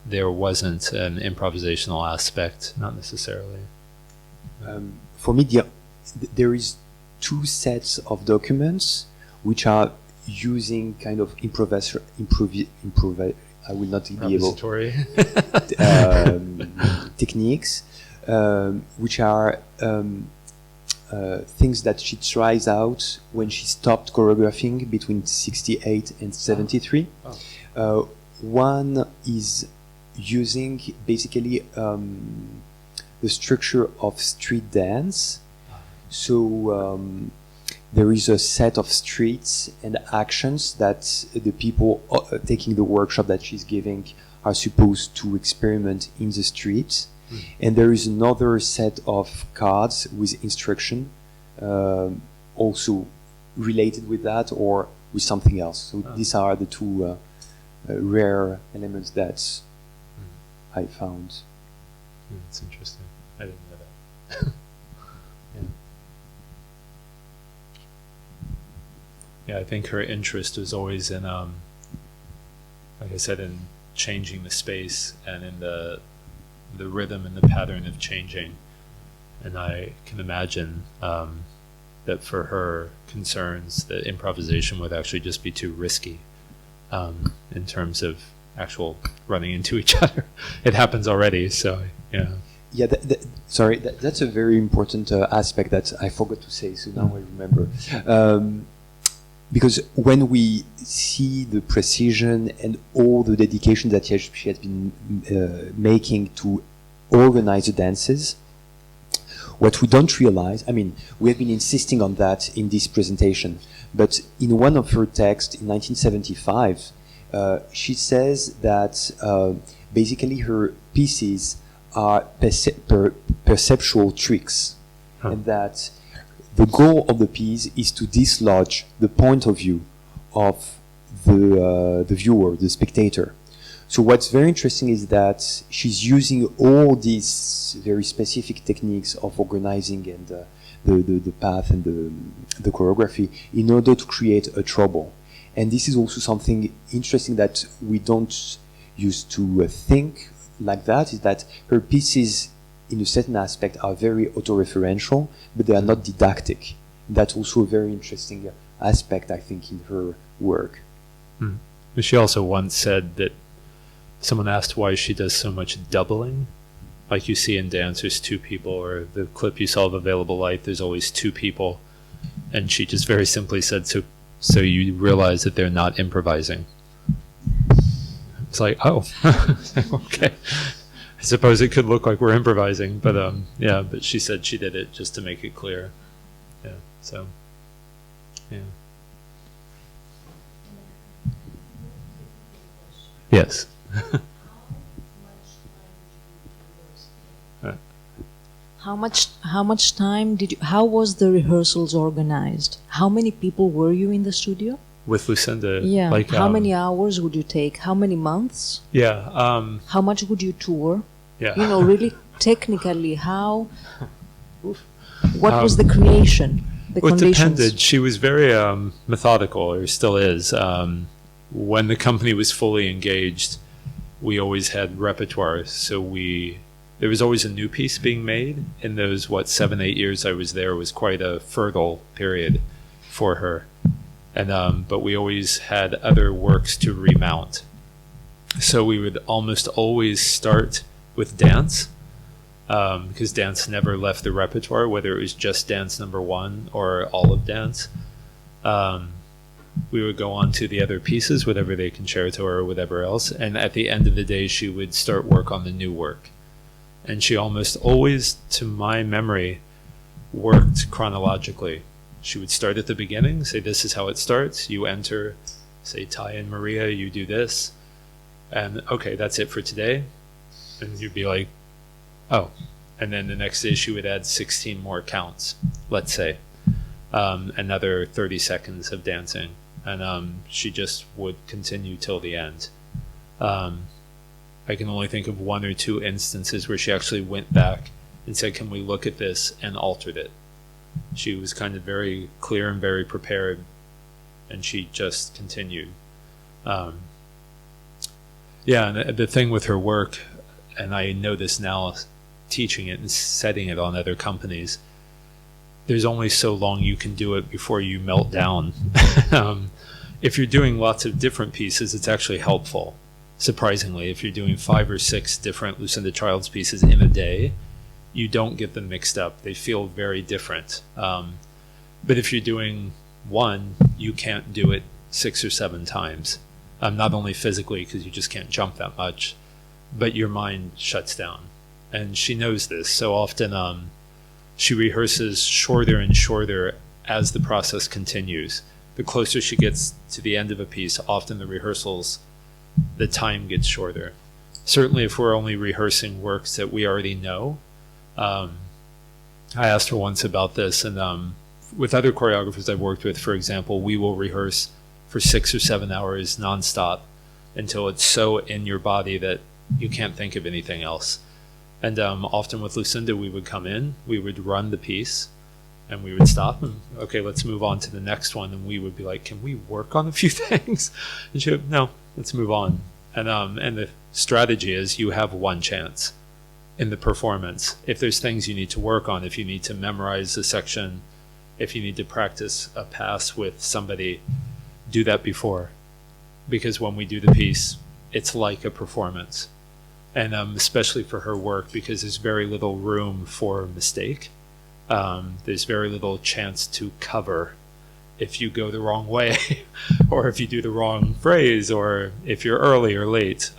there wasn't an improvisational aspect, not necessarily. For me, there is two sets of documents which are using kind of I will not be able techniques, which are things that she tries out when she stopped choreographing between 68 and 73. One is using basically the structure of street dance. So there is a set of streets and actions that the people taking the workshop that she's giving are supposed to experiment in the streets. And there is another set of cards with instruction also related with that or with something else. So these are the two rare elements that I found. That's interesting. I didn't know that. Yeah, I think her interest was always in, like I said, in changing the space and in the rhythm and the pattern of changing. And I can imagine that for her concerns, that improvisation would actually just be too risky in terms of actual running into each other. It happens already, so yeah. Yeah, sorry, that's a very important aspect that I forgot to say, so now I remember. Because when we see the precision and all the dedication that she has been making to organize the dances, what we don't realize, I mean, we have been insisting on that in this presentation, but in one of her texts in 1975, she says that basically her pieces are perceptual tricks, and that the goal of the piece is to dislodge the point of view of the viewer, the spectator. So what's very interesting is that she's using all these very specific techniques of organizing and the path and the choreography in order to create a trouble. And this is also something interesting that we don't used to think like that, is that her pieces in a certain aspect are very autoreferential, but they are not didactic. That's also a very interesting aspect, I think, in her work. But she also once said that someone asked why she does so much doubling. Like you see in dance, there's two people, or the clip you saw of Available Light, there's always two people. And she just very simply said, so you realize that they're not improvising. It's like, oh, okay. I suppose it could look like we're improvising, but yeah, but she said she did it just to make it clear. Yeah, so, yeah. Yes. how much time did you, how was the rehearsals organized? How many people were you in the studio? With Lucinda. Yeah. Like, how many hours would you take? How many months? Yeah. How much would you tour? Yeah. You know, really technically, what was the creation? The Well, it conditions? depended. She was very methodical, or still is. when the company was fully engaged, we always had repertoire. So there was always a new piece being made. In those 7-8 years I was there was quite a fertile period for her, and but we always had other works to remount. So we would almost always start with dance, because dance never left the repertoire, whether it was just dance number 1 or all of dance. We would go on to the other pieces, whatever they concerto or whatever else, and at the end of the day she would start work on the new work. And she almost always, to my memory, worked chronologically. She would start at the beginning, say this is how it starts, you enter, say Tai and Maria, you do this, and okay, that's it for today. And you'd be like, oh. And then the next day she would add 16 more counts, let's say. Another 30 seconds of dancing. And she just would continue till the end. I can only think of 1 or 2 instances where she actually went back and said, can we look at this, and altered it. She was kind of very clear and very prepared, and she just continued. Yeah, and the thing with her work, and I know this now teaching it and setting it on other companies, there's only so long you can do it before you melt down. If you're doing lots of different pieces, it's actually helpful. Surprisingly, if you're doing 5 or 6 different Lucinda Childs pieces in a day, you don't get them mixed up. They feel very different. But if you're doing 1, you can't do it 6 or 7 times. Not only physically, because you just can't jump that much, but your mind shuts down. And she knows this. So often she rehearses shorter and shorter as the process continues. The closer she gets to the end of a piece, often the rehearsals, the time gets shorter. Certainly if we're only rehearsing works that we already know. I asked her once about this, and with other choreographers I've worked with, for example, we will rehearse for 6 or 7 hours nonstop until it's so in your body that you can't think of anything else. And often with Lucinda, we would come in, we would run the piece, and we would stop and, okay, let's move on to the next one. And we would be like, can we work on a few things? And she would, no, let's move on. And the strategy is you have 1 chance in the performance. If there's things you need to work on, if you need to memorize a section, if you need to practice a pass with somebody, do that before. Because when we do the piece, it's like a performance. And especially for her work, because there's very little room for mistake. There's very little chance to cover if you go the wrong way, or if you do the wrong phrase, or if you're early or late.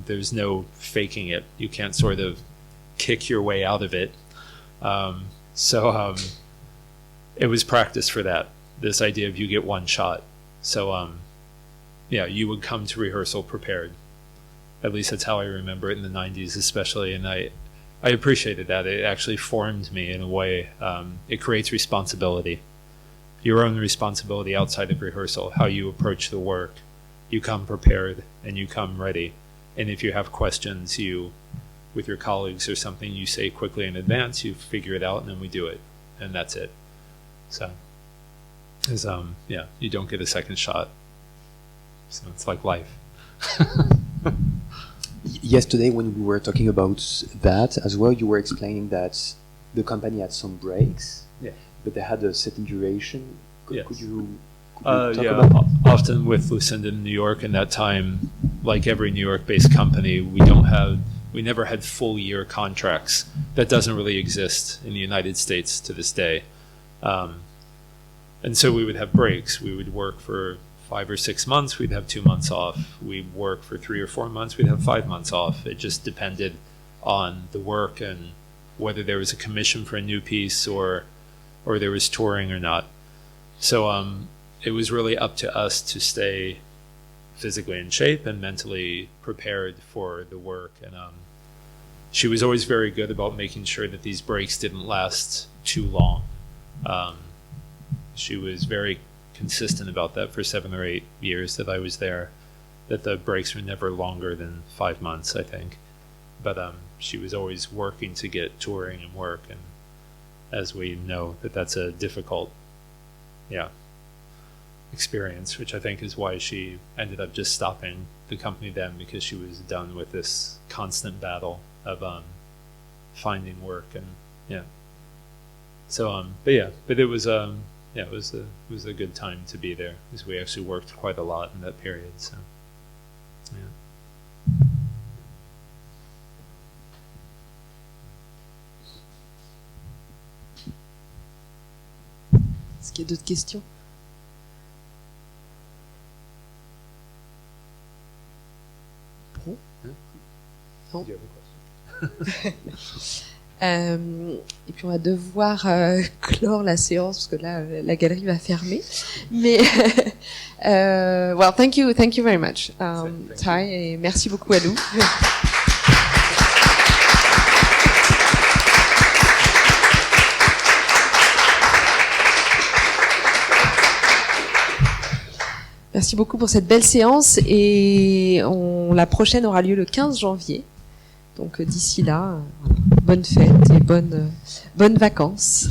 There's no faking it. You can't sort of kick your way out of it. So it was practice for that, this idea of you get 1 shot. So yeah, you would come to rehearsal prepared. At least that's how I remember it in the 90s especially, and I appreciated that. It actually formed me in a way. It creates responsibility. Your own responsibility outside of rehearsal, how you approach the work. You come prepared and you come ready. And if you have questions, you, with your colleagues or something, you say quickly in advance, you figure it out, and then we do it. And that's it. So, yeah, you don't get a second shot. So it's like life. Yesterday, when we were talking about that as well, you were explaining that the company had some breaks, Yeah. but they had a certain duration. Yes. Could you talk Yeah, about? often with Lucinda in New York, in that time, like every New York-based company, we never had full year contracts. That doesn't really exist in the United States to this day. And so we would have breaks. We would work for 5 or 6 months, we'd have 2 months off. We'd work for 3 or 4 months, we'd have 5 months off. It just depended on the work and whether there was a commission for a new piece or there was touring or not. So it was really up to us to stay physically in shape and mentally prepared for the work. And she was always very good about making sure that these breaks didn't last too long. She was very consistent about that for 7 or 8 years that I was there, that the breaks were never longer than 5 months, I think. But she was always working to get touring and work, and as we know, that's a difficult, yeah. experience, which I think is why she ended up just stopping the company then, because she was done with this constant battle of finding work. And yeah, so but it was it was a good time to be there, because we actually worked quite a lot in that period. So yeah. Est-ce qu'il y a d'autres questions? Bon. Non. Et puis on va devoir clore la séance parce que là la galerie va fermer. Mais well, thank you very much, Ty, et merci beaucoup à nous. Merci beaucoup pour cette belle séance, et la prochaine aura lieu le 15 janvier. Donc d'ici là, bonne fête et bonnes vacances.